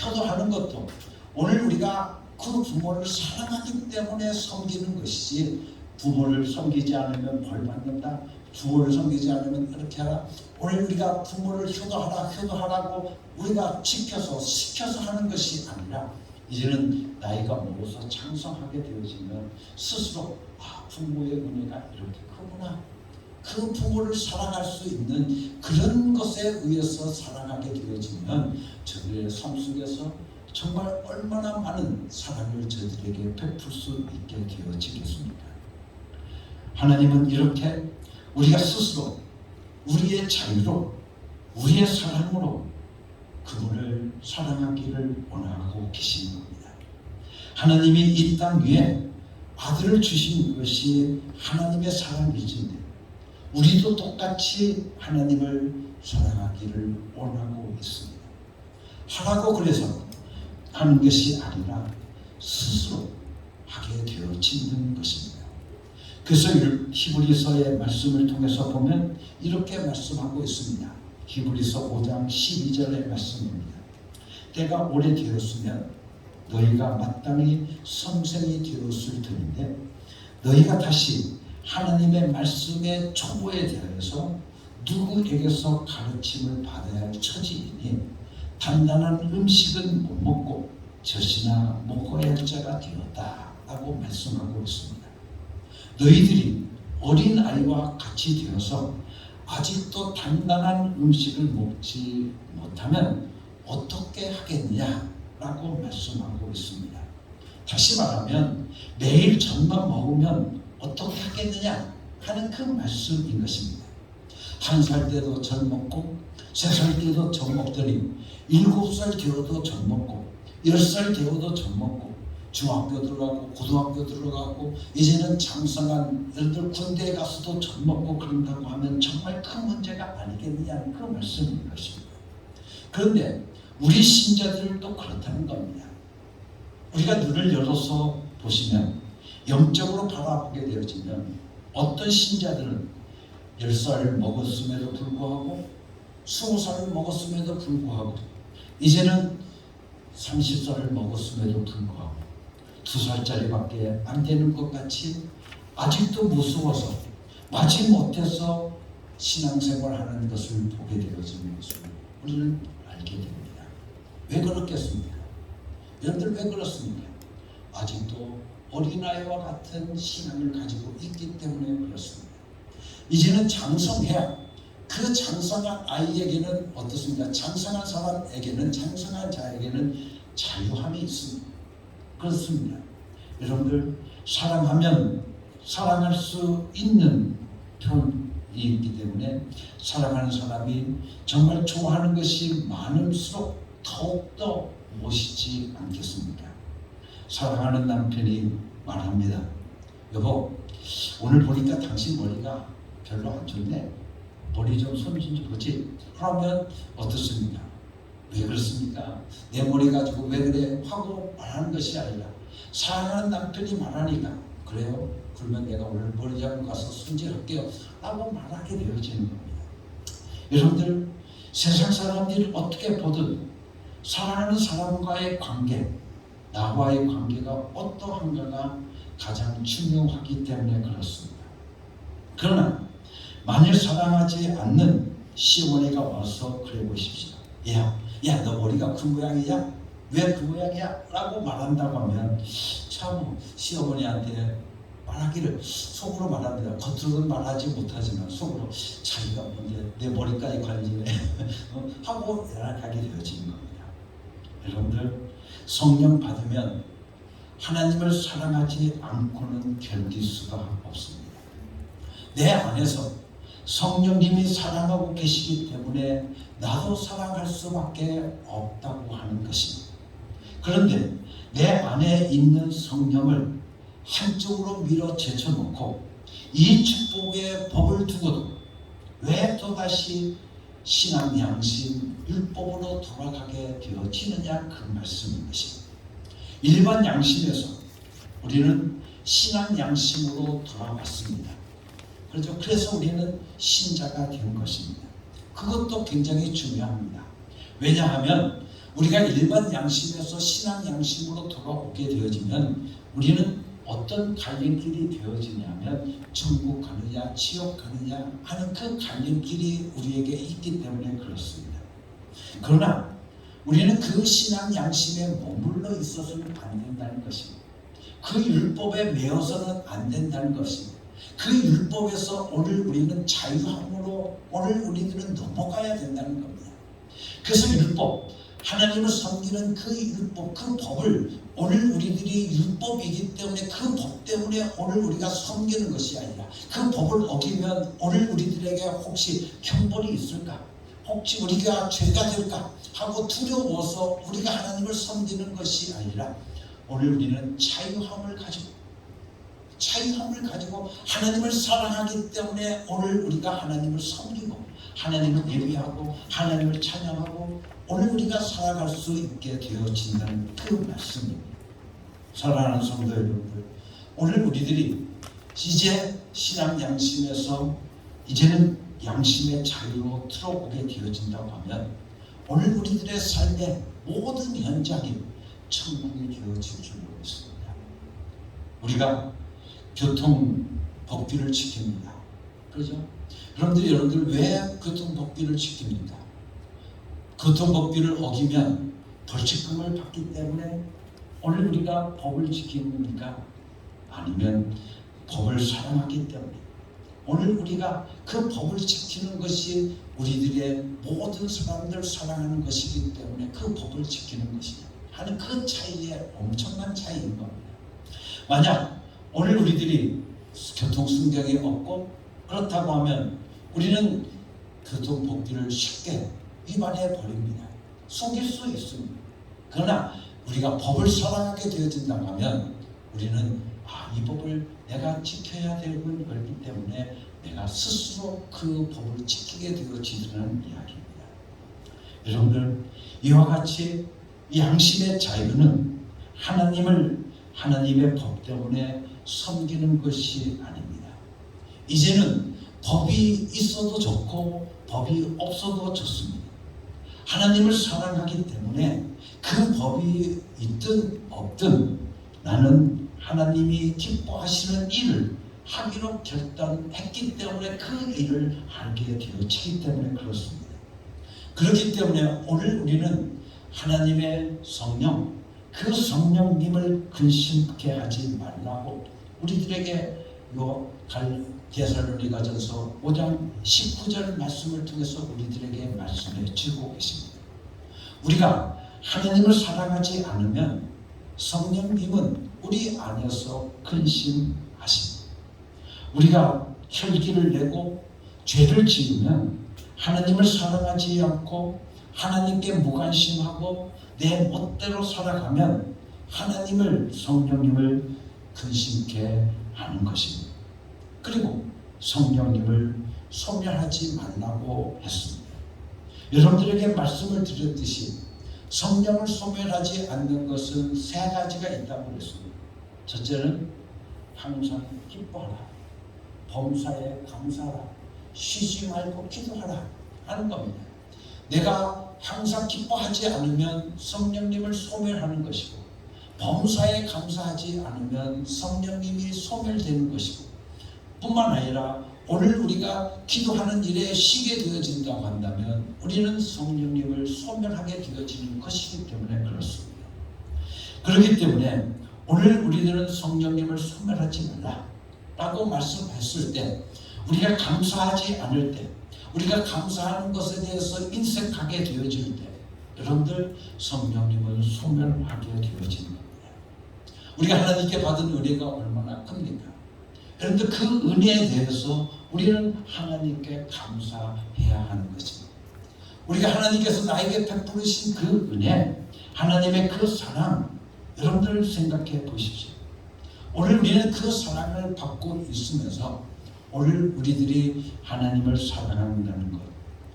효도하는 것도 오늘 우리가 그 부모를 사랑하기 때문에 섬기는 것이지 부모를 섬기지 않으면 벌 받는다. 부모를 섬기지 않으면 이렇게 하라. 오늘 우리가 부모를 효도하라고 우리가 시켜서 하는 것이 아니라 이제는 나이가 먹어서 장성하게 되어지면 스스로 부모의 은혜가 이렇게 크구나. 그 부모를 사랑할 수 있는 그런 것에 의해서 사랑하게 되어지면 저들의 삶 속에서 정말 얼마나 많은 사랑을 저들에게 베풀 수 있게 되어지겠습니까? 하나님은 이렇게 우리가 스스로 우리의 자유로 우리의 사랑으로 그분을 사랑하기를 원하고 계신 겁니다. 하나님이 이 땅 위에 아들을 주신 것이 하나님의 사랑이신데 우리도 똑같이 하나님을 사랑하기를 원하고 있습니다. 하라고 그래서 하는 것이 아니라 스스로 하게 되어지는 것입니다. 그래서 히브리서의 말씀을 통해서 보면 이렇게 말씀하고 있습니다. 히브리서 5장 12절의 말씀입니다. 때가 오래되었으면 너희가 마땅히 선생이 되었을 터인데 너희가 다시 하나님의 말씀의 초보에 대해서 누구에게서 가르침을 받아야 할 처지이니 단단한 음식은 못 먹고 젖이나 먹어야 할 자가 되었다라고 말씀하고 있습니다. 너희들이 어린 아이와 같이 되어서 아직도 단단한 음식을 먹지 못하면 어떻게 하겠느냐라고 말씀하고 있습니다. 다시 말하면 매일 젖만 먹으면 어떻게 하겠느냐 하는 그 말씀인 것입니다. 1살 때도 젖 먹고 3살 때도 젖 먹더니 7살 되어도 젖 먹고 10살 되어도 젖 먹고 중학교 들어가고 고등학교 들어가고 이제는 장성한 여러분들 군대에 가서도 젖 먹고 그런다고 하면 정말 큰 문제가 아니겠느냐는 그 말씀인 것입니다. 그런데 우리 신자들도 그렇다는 겁니다. 우리가 눈을 열어서 보시면 영적으로 바라보게 되어지면 어떤 신자들은 10살 먹었음에도 불구하고 20살을 먹었음에도 불구하고 이제는 30살을 먹었음에도 불구하고 2살짜리밖에 안 되는 것 같이 아직도 무서워서 마치 못해서 신앙생활하는 것을 보게 되어지는 것을 우리는 알게 됩니다. 왜 그렇겠습니까? 여러분들 왜 그렇습니까? 아직도 어린아이와 같은 신앙을 가지고 있기 때문에 그렇습니다. 이제는 장성해야 그 장성한 아이에게는 어떻습니까? 장성한 사람에게는, 장성한 자에게는 자유함이 있습니다. 그렇습니다. 여러분들, 사랑하면 사랑할 수 있는 편이 있기 때문에 사랑하는 사람이 정말 좋아하는 것이 많을수록 더욱더 멋있지 않겠습니까? 사랑하는 남편이 말합니다. 여보, 오늘 보니까 당신 머리가 별로 안 좋네. 머리 좀 손좀 좀 보지. 그러면 어떻습니까? 왜 그렇습니까? 내 머리 가지고 왜 그래? 하고 말하는 것이 아니라 사랑하는 남편이 말하니까 그래요? 그러면 내가 오늘 머리 잡고 가서 손질할게요 라고 말하게 되어지는 겁니다. 여러분들, 세상 사람들이 어떻게 보든 사랑하는 사람과의 관계, 나와의 관계가 어떠한가가 가장 중요하기 때문에 그렇습니다. 그러나 만일 사랑하지 않는 시어머니가 와서 그래 보십시오. 야, 너 머리가 그 모양이야? 왜 그 모양이야? 라고 말한다고 하면 참 시어머니한테 말하기를 속으로 말합니다. 겉으로는 말하지 못하지만 속으로 자기가 뭔데 내 머리까지 관리해 하고 연락하게 되어지는 겁니다. 여러분들, 성령 받으면 하나님을 사랑하지 않고는 견딜 수가 없습니다. 내 안에서 성령님이 사랑하고 계시기 때문에 나도 사랑할 수밖에 없다고 하는 것입니다. 그런데 내 안에 있는 성령을 한쪽으로 밀어 제쳐놓고 이 축복의 법을 두고도 왜 또다시 신앙 양심 율법으로 돌아가게 되어지느냐, 그 말씀인 것입니다. 일반 양심에서 우리는 신앙 양심으로 돌아왔습니다. 그렇죠? 그래서 우리는 신자가 된 것입니다. 그것도 굉장히 중요합니다. 왜냐하면 우리가 일반 양심에서 신앙 양심으로 돌아오게 되어지면 우리는 어떤 갈림길이 되어지냐면 천국 가느냐 지옥 가느냐 하는 그 갈림길이 우리에게 있기 때문에 그렇습니다. 그러나 우리는 그 신앙 양심에 머물러 있어서는 안 된다는 것입니다. 그 율법에 매여서는 안 된다는 것입니다. 그 율법에서 오늘 우리는 자유함으로 오늘 우리들은 넘어가야 된다는 겁니다. 그래서 율법, 하나님을 섬기는 그 율법, 그 법을 오늘 우리들이 율법이기 때문에 그 법 때문에 오늘 우리가 섬기는 것이 아니라 그 법을 어기면 오늘 우리들에게 혹시 형벌이 있을까? 혹시 우리가 죄가 될까? 하고 두려워서 우리가 하나님을 섬기는 것이 아니라 오늘 우리는 자유함을 가지고 하나님을 사랑하기 때문에 오늘 우리가 하나님을 섬기고 하나님을 예배하고 하나님을 찬양하고 오늘 우리가 살아갈 수 있게 되어진다는 그 말씀입니다. 사랑하는 성도 여러분들, 오늘 우리들이 이제 신앙 양심에서 이제는 양심의 자유로 들어오게 되어진다고 하면 오늘 우리들의 삶의 모든 현장이 천국이 되어질 줄 믿습니다. 우리가 교통법규를 지킵니다. 그렇죠? 여러분들 왜 교통법규를 지킵니까? 교통법규를 어기면 벌칙금을 받기 때문에 오늘 우리가 법을 지킵니까? 아니면 법을 사랑하기 때문에 오늘 우리가 그 법을 지키는 것이 우리들의 모든 사람들 사랑하는 것이기 때문에 그 법을 지키는 것이냐 하는 그 차이에 엄청난 차이인 겁니다. 만약 오늘 우리들이 교통순경이 없고 그렇다고 하면 우리는 교통법규를 쉽게 위반해 버립니다. 속일 수 있습니다. 그러나 우리가 법을 사랑하게 되어진다고 하면 우리는 이 법을 내가 지켜야 되는 것이기 때문에 내가 스스로 그 법을 지키게 되어지는 이야기입니다. 여러분들, 이와 같이 양심의 자유는 하나님의 법 때문에 섬기는 것이 아닙니다. 이제는 법이 있어도 좋고 법이 없어도 좋습니다. 하나님을 사랑하기 때문에 그 법이 있든 없든 나는 하나님이 기뻐하시는 일을 하기로 결단했기 때문에 그 일을 하게 되어지기 때문에 그렇습니다. 그렇기 때문에 오늘 우리는 하나님의 성령, 그 성령님을 근심케 하지 말라고 우리들에게 요 데살로니가전서 5장 19절 말씀을 통해서 우리들에게 말씀해 주고 계십니다. 우리가 하나님을 사랑하지 않으면 성령님은 우리 안에서 근심하십니다. 우리가 혈기를 내고 죄를 지으면 하나님을 사랑하지 않고 하나님께 무관심하고 내 멋대로 살아가면 하나님을 성령님을 근심케 하는 것입니다. 그리고 성령님을 소멸하지 말라고 했습니다. 여러분들에게 말씀을 드렸듯이 성령을 소멸하지 않는 것은 세 가지가 있다고 그랬습니다. 첫째는 항상 기뻐하라, 범사에 감사하라, 쉬지 말고 기도하라 하는 겁니다. 내가 항상 기뻐하지 않으면 성령님을 소멸하는 것이고, 범사에 감사하지 않으면 성령님이 소멸되는 것이고, 뿐만 아니라 오늘 우리가 기도하는 일에 쉬게 되어진다고 한다면 우리는 성령님을 소멸하게 되어지는 것이기 때문에 그렇습니다. 그렇기 때문에 오늘 우리들은 성령님을 소멸하지 말라 라고 말씀했을 때, 우리가 감사하지 않을 때, 우리가 감사하는 것에 대해서 인색하게 되어질 때, 여러분들 성령님은 소멸하게 되어지는 겁니다. 우리가 하나님께 받은 은혜가 얼마나 큽니까? 그런데 그 은혜에 대해서 우리는 하나님께 감사해야 하는 것입니다. 우리가 하나님께서 나에게 베푸신 그 은혜, 하나님의 그 사랑, 여러분들 생각해 보십시오. 오늘 우리는 그 사랑을 받고 있으면서 오늘 우리들이 하나님을 사랑한다는 것,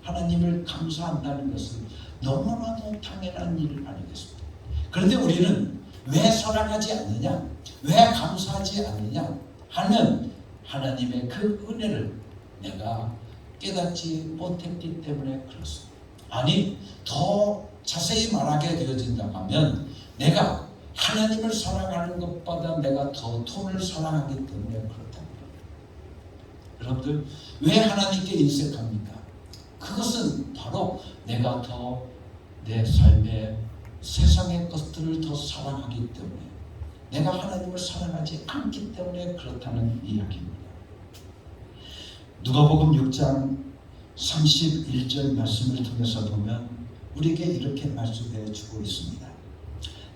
하나님을 감사한다는 것은 너무나도 당연한 일 아니겠습니까? 그런데 우리는 왜 사랑하지 않느냐, 왜 감사하지 않느냐 하는 하나님의 그 은혜를 내가 깨닫지 못했기 때문에 그렇습니다. 아니, 더 자세히 말하게 되어진다고 하면 내가 하나님을 사랑하는 것보다 내가 더 돈을 사랑하기 때문에 그렇답니다. 여러분들, 왜 하나님께 인색합니까? 그것은 바로 내가 더 내 삶에 세상의 것들을 더 사랑하기 때문에, 내가 하나님을 사랑하지 않기 때문에 그렇다는 이야기입니다. 누가복음 6장 31절 말씀을 통해서 보면 우리에게 이렇게 말씀해 주고 있습니다.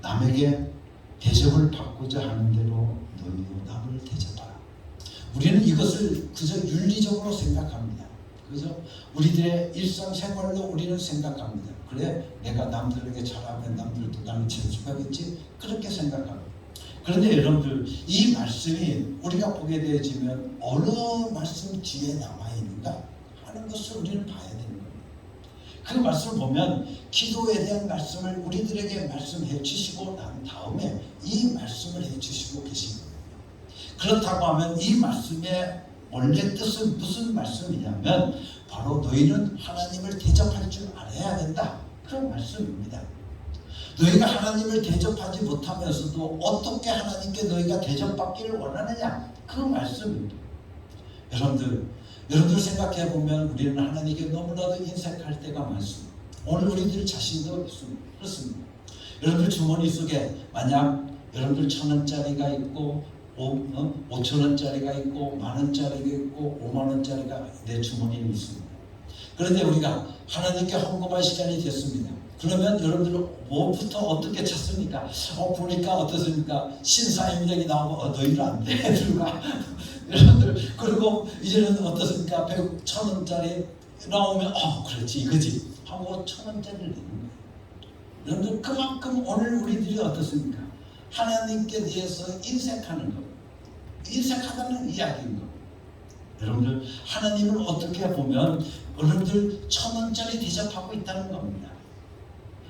남에게 대접을 받고자 하는 대로 너희도 남을 대접하라. 우리는 이것을 그저 윤리적으로 생각합니다. 그죠? 우리들의 일상생활로 우리는 생각합니다. 그래, 내가 남들에게 잘하면 남들도 나를 대접하겠지, 그렇게 생각합니다. 그런데 여러분들, 이 말씀이 우리가 보게 되어지면 어느 말씀 뒤에 남아있는가 하는 것을 우리는 봐야 되는 겁니다. 그 말씀을 보면 기도에 대한 말씀을 우리들에게 말씀해 주시고 난 다음에 이 말씀을 해 주시고 계십니다. 그렇다고 하면 이 말씀의 원래 뜻은 무슨 말씀이냐면 바로 너희는 하나님을 대접할 줄 알아야 된다, 그런 말씀입니다. 너희가 하나님을 대접하지 못하면서도 어떻게 하나님께 너희가 대접받기를 원하느냐, 그 말씀입니다. 여러분들 생각해 보면 우리는 하나님께 너무나도 인색할 때가 많습니다. 오늘 우리들 자신도 있습니다. 그렇습니다. 여러분들 주머니 속에 만약 여러분들 1,000원짜리가 있고 5,000원짜리가 있고 10,000원짜리가 있고 50,000원짜리가 내 주머니에 있습니다. 그런데 우리가 하나님께 헌금할 시간이 됐습니다. 그러면 여러분들은 뭐부터 어떻게 찾습니까? 보니까 어떻습니까? 신사임력이 나오고 너희는 안 돼. 들어가. 여러분들, 그리고 이제는 어떻습니까? 1,000원짜리 나오면 그렇지 이거지 하고 1,000원짜리를 내는 거예요. 여러분들, 그만큼 오늘 우리들이 어떻습니까? 하나님께 대해서 인색하는 것, 인색하다는 이야기인 것. 여러분들, 하나님을 어떻게 보면 여러분들 1,000원짜리 대접하고 있다는 겁니다.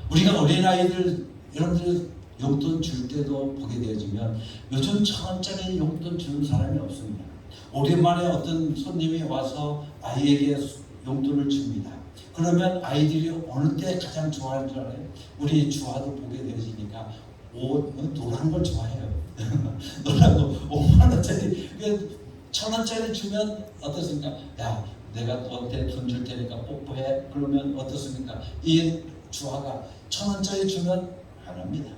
우리가 어린아이들, 여러분들 용돈 줄 때도 보게 되어지면 요즘 1,000원짜리 용돈 주는 사람이 없습니다. 오랜만에 어떤 손님이 와서 아이에게 용돈을 줍니다. 그러면 아이들이 어느 때 가장 좋아하는 줄 알아요? 우리 주아도 보게 되어지니까 노란 걸 좋아해요. 노란 거 5만원짜리 1,000원짜리 주면 어떻습니까? 야, 내가 너한테 돈 줄 테니까 뽀뽀해. 그러면 어떻습니까? 이 주아가 1,000원짜리 주면 안 합니다.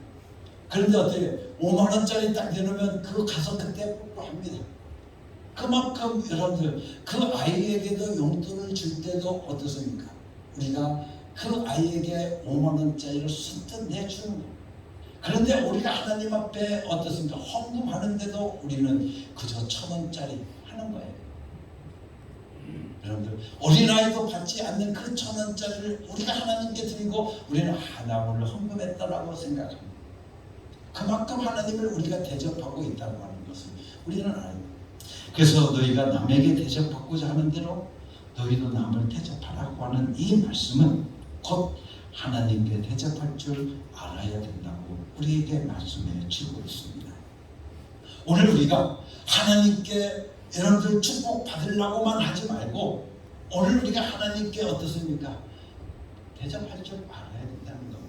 그런데 어떻게 5만 원짜리 딱 내놓으면 그 가서 그때 뽀뽀합니다. 그만큼 여러분들 그 아이에게도 용돈을 줄 때도 어떻습니까? 우리가 그 아이에게 5만 원짜리를 선뜻 내주는 거. 그런데 우리가 하나님 앞에 어떻습니까? 헌금하는데도 우리는 그저 1,000원짜리 하는 거예요. 여러분들 어린아이도 받지 않는 그 1,000원짜리를 우리가 하나님께 드리고 우리는 나 오늘 헌금했다라고 생각합니다. 그만큼 하나님을 우리가 대접하고 있다고 하는 것을 우리는 알아요. 그래서 너희가 남에게 대접받고자 하는 대로 너희도 남을 대접하라고 하는 이 말씀은 곧 하나님께 대접할 줄 알아야 된다고 우리에게 말씀해 주고 있습니다. 오늘 우리가 하나님께 여러분들 축복 받으려고만 하지 말고 오늘 우리가 하나님께 어떻습니까? 대접할 줄 알아야 된다는 겁니다.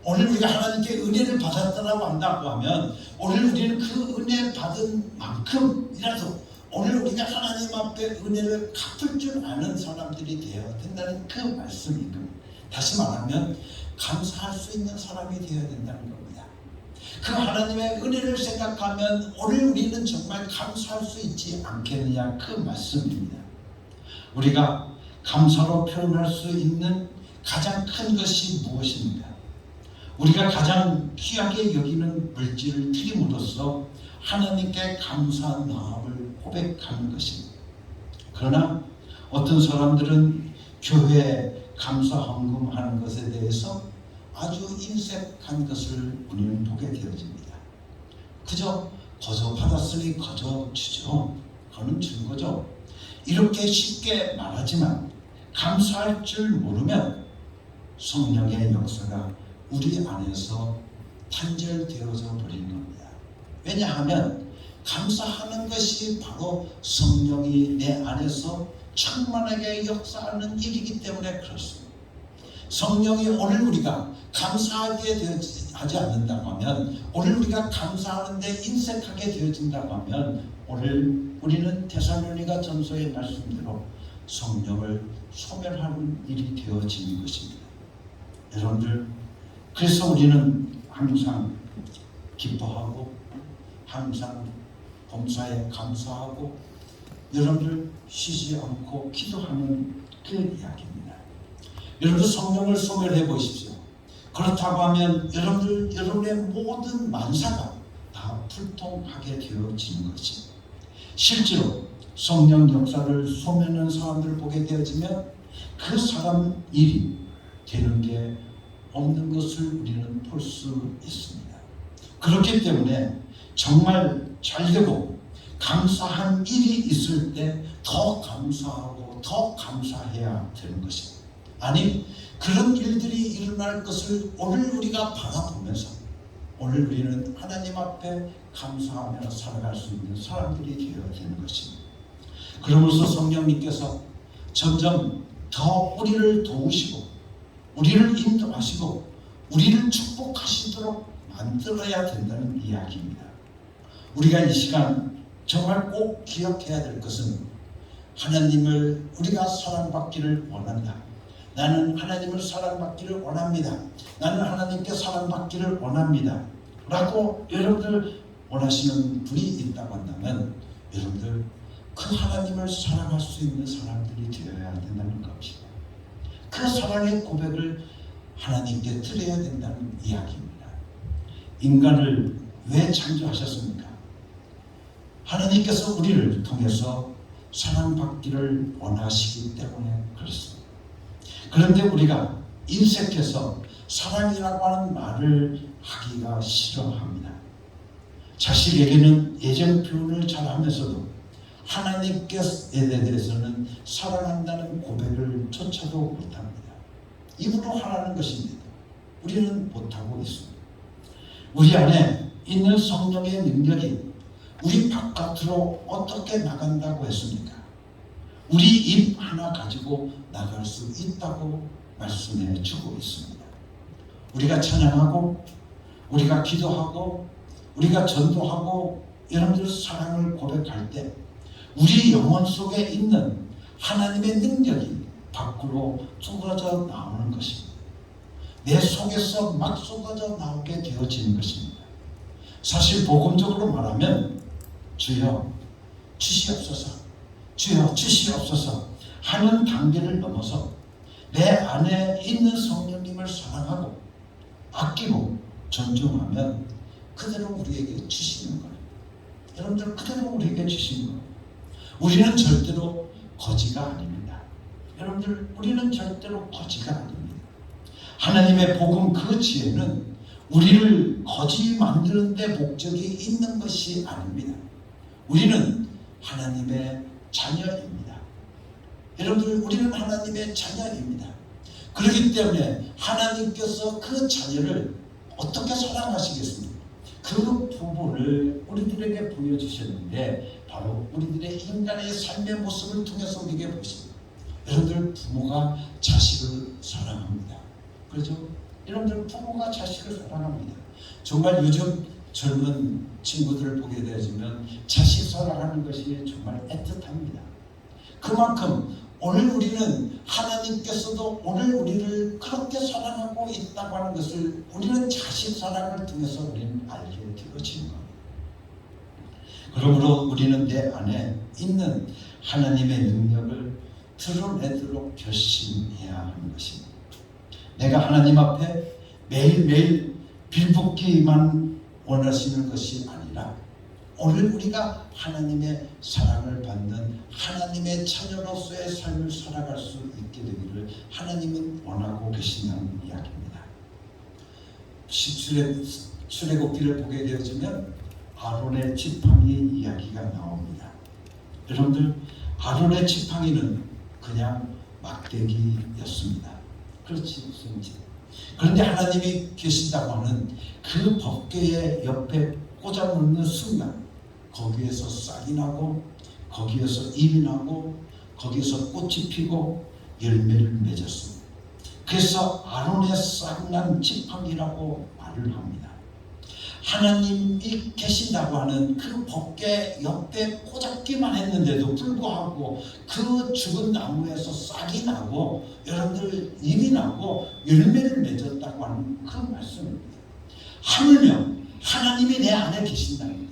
오늘 우리가 하나님께 은혜를 받았다고 한다고 하면 오늘 우리는 그 은혜 받은 만큼이라도 오늘 우리가 하나님 앞에 은혜를 갚을 줄 아는 사람들이 되어야 된다는 그 말씀인 겁니다. 다시 말하면 감사할 수 있는 사람이 되어야 된다는 겁니다. 그 하나님의 은혜를 생각하면 오늘 우리는 정말 감사할 수 있지 않겠느냐 그 말씀입니다. 우리가 감사로 표현할 수 있는 가장 큰 것이 무엇입니까? 우리가 가장 귀하게 여기는 물질을 드림으로써 하나님께 감사한 마음을 고백하는 것입니다. 그러나 어떤 사람들은 교회에 감사 헌금하는 것에 대해서 아주 인색한 것을 우리는 보게 되어집니다. 그저 거저 받았으니 거저 주죠. 그거는 준 거죠. 이렇게 쉽게 말하지만 감사할 줄 모르면 성령의 역사가 우리 안에서 단절되어져 버린 겁니다. 왜냐하면 감사하는 것이 바로 성령이 내 안에서 충만하게 역사하는 일이기 때문에 그렇습니다. 성령이 오늘 우리가 감사하게 하지 않는다고 하면 오늘 우리가 감사하는데 인색하게 되어진다고 하면 오늘 우리는 데살로니가 전서의 말씀대로 성령을 소멸하는 일이 되어지는 것입니다. 여러분들 그래서 우리는 항상 기뻐하고 항상 범사에 감사하고 여러분들 쉬지 않고 기도하는 그 이야기입니다. 여러분들 성령을 소멸해 보십시오. 그렇다고 하면 여러분의 모든 만사가 다 불통하게 되어지는 것이 실제로 성령 역사를 소멸하는 사람들을 보게 되어지면 그 사람 일이 되는 게 없는 것을 우리는 볼 수 있습니다. 그렇기 때문에 정말 잘되고 감사한 일이 있을 때 더 감사하고 더 감사해야 되는 것입니다. 아니 그런 일들이 일어날 것을 오늘 우리가 바라보면서 오늘 우리는 하나님 앞에 감사하며 살아갈 수 있는 사람들이 되어야 되는 것입니다. 그러면서 성령님께서 점점 더 우리를 도우시고 우리를 인도하시고 우리를 축복하시도록 만들어야 된다는 이야기입니다. 우리가 이 시간 정말 꼭 기억해야 될 것은 하나님을 우리가 사랑받기를 원한다. 나는 하나님을 사랑받기를 원합니다. 나는 하나님께 사랑받기를 원합니다. 라고 여러분들 원하시는 분이 있다고 한다면 여러분들 그 하나님을 사랑할 수 있는 사람들이 되어야 된다는 것입니다. 그 사랑의 고백을 하나님께 드려야 된다는 이야기입니다. 인간을 왜 창조하셨습니까? 하나님께서 우리를 통해서 사랑받기를 원하시기 때문에 그렇습니다. 그런데 우리가 인색해서 사랑이라고 하는 말을 하기가 싫어합니다. 자식에게는 애정 표현을 잘하면서도 하나님께 대해서는 사랑한다는 고백을 조차도 못합니다. 입으로 하라는 것입니다. 우리는 못하고 있습니다. 우리 안에 있는 성령의 능력이 우리 바깥으로 어떻게 나간다고 했습니까? 우리 입 하나 가지고 나갈 수 있다고 말씀해 주고 있습니다. 우리가 찬양하고 우리가 기도하고 우리가 전도하고 여러분들 사랑을 고백할 때 우리 영혼 속에 있는 하나님의 능력이 밖으로 쏟아져 나오는 것입니다. 내 속에서 막 쏟아져 나오게 되어지는 것입니다. 사실 복음적으로 말하면 주여 주시옵소서, 주여 주시옵소서 하는 단계를 넘어서 내 안에 있는 성령님을 사랑하고 아끼고 존중하면 그대로 우리에게 주시는 거예요. 여러분들 그대로 우리에게 주시는 거예요. 우리는 절대로 거지가 아닙니다. 여러분들 우리는 절대로 거지가 아닙니다. 하나님의 복음 그 지혜는 우리를 거지 만드는 데 목적이 있는 것이 아닙니다. 우리는 하나님의 자녀입니다. 여러분들 우리는 하나님의 자녀입니다. 그렇기 때문에 하나님께서 그 자녀를 어떻게 사랑하시겠습니까? 그 부분을 우리들에게 보여주셨는데 바로 우리들의 인간의 삶의 모습을 통해서 우리에게 보십니다. 여러분들 부모가 자식을 사랑합니다. 그렇죠? 여러분들 부모가 자식을 사랑합니다. 정말 요즘 젊은 친구들을 보게 되어지면 자식 사랑하는 것이 정말 애틋합니다. 그만큼 오늘 우리는 하나님께서도 오늘 우리를 그렇게 사랑하고 있다고 하는 것을 우리는 자식 사랑을 통해서 우리는 알게 되어지는 겁니다. 그러므로 우리는 내 안에 있는 하나님의 능력을 드러내도록 결심해야 하는 것입니다. 내가 하나님 앞에 매일매일 빌붙기만 원하시는 것이 아니라 오늘 우리가 하나님의 사랑을 받는 하나님의 자녀로서의 삶을 살아갈 수 있게 되기를 하나님은 원하고 계신다는 이야기입니다. 출애굽기를 보게 되어지면 아론의 지팡이 이야기가 나옵니다. 여러분들 아론의 지팡이는 그냥 막대기였습니다. 그렇지 않습니까? 그런데 하나님이 계신다고 하는 그 법궤의 옆에 꽂아 놓는 순간 거기에서 싹이 나고 거기에서 잎이 나고 거기에서 꽃이 피고 열매를 맺었습니다. 그래서 아론의 싹난 지팡이라고 말을 합니다. 하나님이 계신다고 하는 그 법궤 옆에 꽂았기만 했는데도 불구하고 그 죽은 나무에서 싹이 나고 여러분들 잎이 나고 열매를 맺었다고 하는 그 말씀입니다. 하물며 하나님이 내 안에 계신다는 거예요.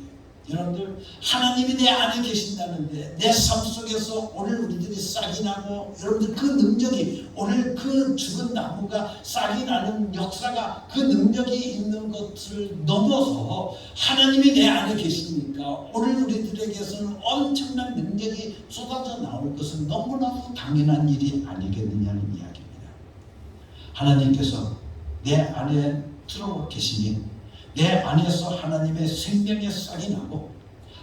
여러분들 하나님이 내 안에 계신다는데 내 삶 속에서 오늘 우리들이 싹이 나고 여러분들 그 능력이 오늘 그 죽은 나무가 싹이 나는 역사가 그 능력이 있는 것을 넘어서 하나님이 내 안에 계시니까 오늘 우리들에게서는 엄청난 능력이 쏟아져 나올 것은 너무나도 당연한 일이 아니겠느냐는 이야기입니다. 하나님께서 내 안에 들어와 계시니 내 안에서 하나님의 생명의 싹이 나고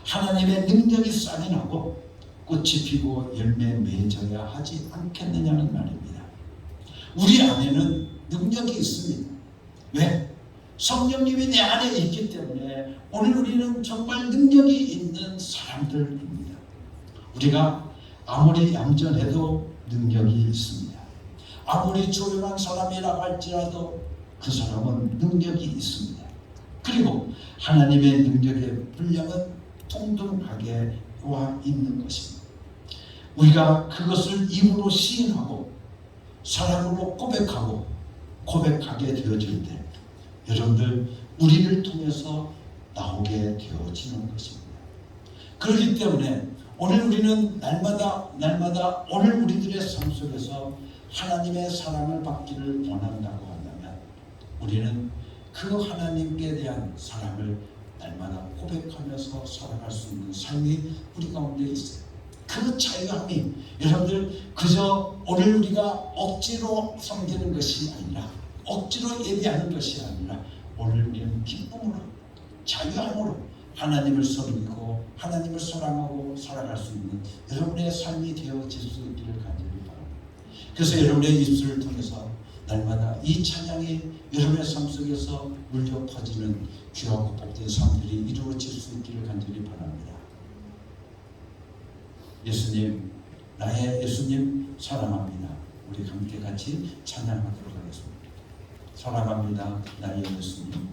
하나님의 능력이 싹이 나고 꽃이 피고 열매 맺어야 하지 않겠느냐는 말입니다. 우리 안에는 능력이 있습니다. 왜? 성령님이 내 안에 있기 때문에 오늘 우리는 정말 능력이 있는 사람들입니다. 우리가 아무리 얌전해도 능력이 있습니다. 아무리 조용한 사람이라고 할지라도 그 사람은 능력이 있습니다. 그리고 하나님의 능력의 분량은 동등하게 와 있는 것입니다. 우리가 그것을 입으로 시인하고 사랑으로 고백하게 되어질 때 여러분들 우리를 통해서 나오게 되어지는 것입니다. 그렇기 때문에 오늘 우리는 날마다 오늘 우리들의 삶 속에서 하나님의 사랑을 받기를 원한다고 한다면 우리는 그 하나님께 대한 사랑을 날마다 고백하면서 살아갈 수 있는 삶이 우리 가운데 있어요. 그 자유함이 여러분들 그저 오늘 우리가 억지로 섬기는 것이 아니라 억지로 예배하는 것이 아니라 오늘 우리는 기쁨으로 자유함으로 하나님을 섬기고 하나님을 사랑하고 살아갈 수 있는 여러분의 삶이 되어질 수 있기를 간절히 바랍니다. 그래서 여러분의 입술을 통해서 날마다 이 찬양이 여러분의 삶 속에서 울려 퍼지는 귀하고 복된 삶들이 이루어질 수 있기를 간절히 바랍니다. 예수님, 나의 예수님 사랑합니다. 우리 함께 같이 찬양하도록 하겠습니다. 사랑합니다. 나의 예수님.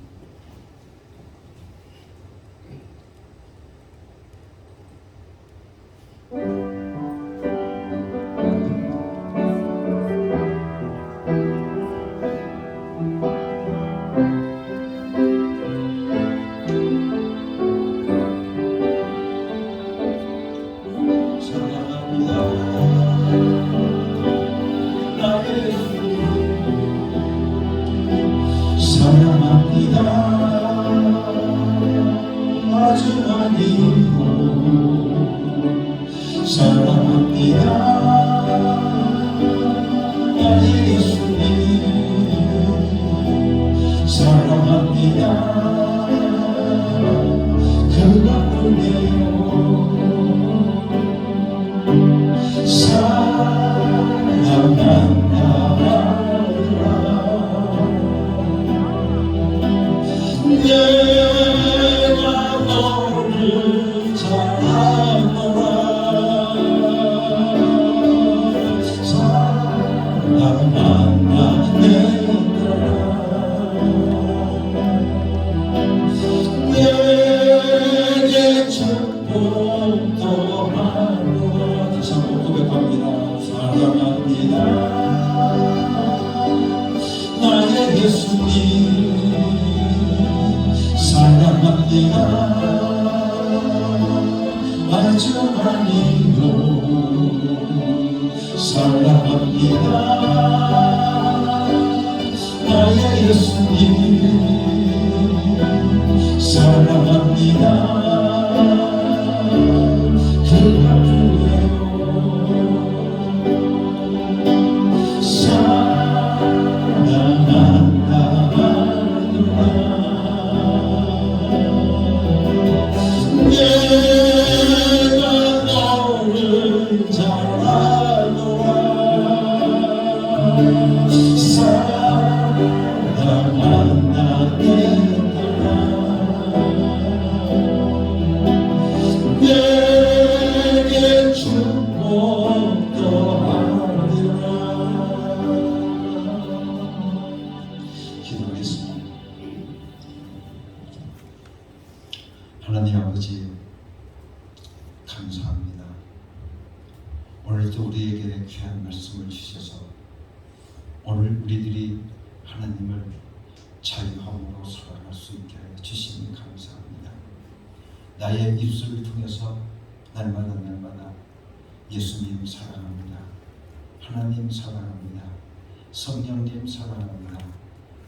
사랑합니다. 아주 많이도 사랑합니다. 나의 예수님 사랑합니다. 그가 그래요 내가 너를 사랑하노라. 사랑한다 내게 축복도 하노라. 다시 한번 고백합니다. 사랑합니다. 나의 예수님 사랑합니다. 아주 많이도 사랑합니다. 나의 예수님 사랑합니다. 그가 주예요 내가 너를 잘 알노라. 사랑한다 내게 축복도 하리라. 기도하겠습니다. 하나님 아버지 감사합니다. 오늘도 우리에게 귀한 말씀을 주셔서 오늘 우리들이 하나님을 자유함으로 살아갈 수 있게 하여 주시니 감사합니다. 나의 입술을 통해서 날마다 예수님 사랑합니다. 하나님 사랑합니다. 성령님 사랑합니다.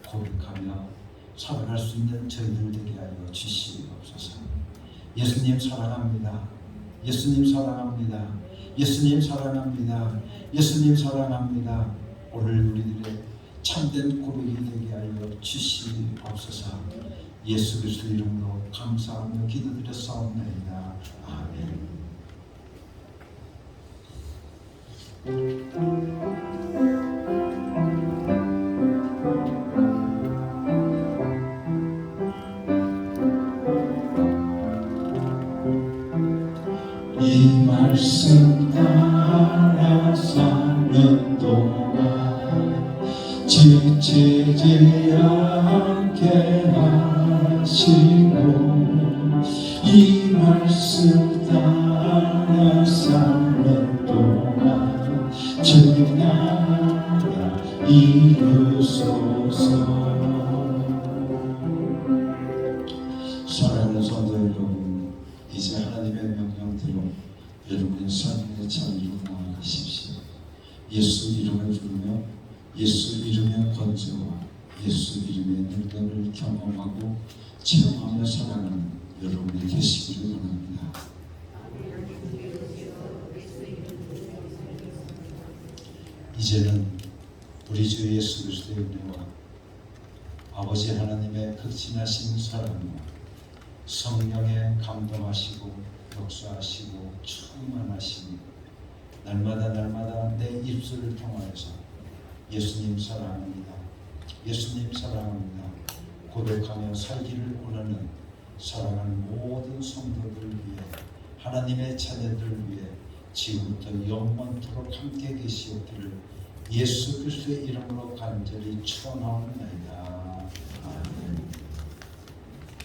고백하며 살아갈 수 있는 저희들 되게 하여 주시옵소서. 예수님 사랑합니다. 예수님 사랑합니다. 예수님 사랑합니다. 예수님 사랑합니다. 오늘 우리들의 참된 고백이 되게 하여 주시옵소서. 예수 그리스도 이름으로 감사하며 기도드렸사옵나이다. 아멘. 이 말씀 따라 사는 동안 지치지 않게 하시고 이 말씀 따라 사는 동안 주님 나라 이루소서. 사랑하는 성도 여러분, 이제 하나님의 명령대로 여러분의 삶의 자유로 나아가십시오. 예수 이름을 부르며 예수 이름의 권세와 예수 이름의 능력을 경험하고 체험하며 살아가는 여러분이 되시기를 바랍니다. 이제는 우리 주 예수 그리스도의 은혜와 아버지 하나님의 극진하신 사랑과 성령의 감동하시고 역사하시고 충만하시니 날마다 내 입술을 통하여서 예수님 사랑합니다. 예수님 사랑합니다. 고백하며 살기를 원하는 사랑하는 모든 성도들 위해 하나님의 자녀들 위해 지금부터 영원토록 함께 계시옵기를 예수 그리스도의 이름으로 간절히 축원하옵나이다.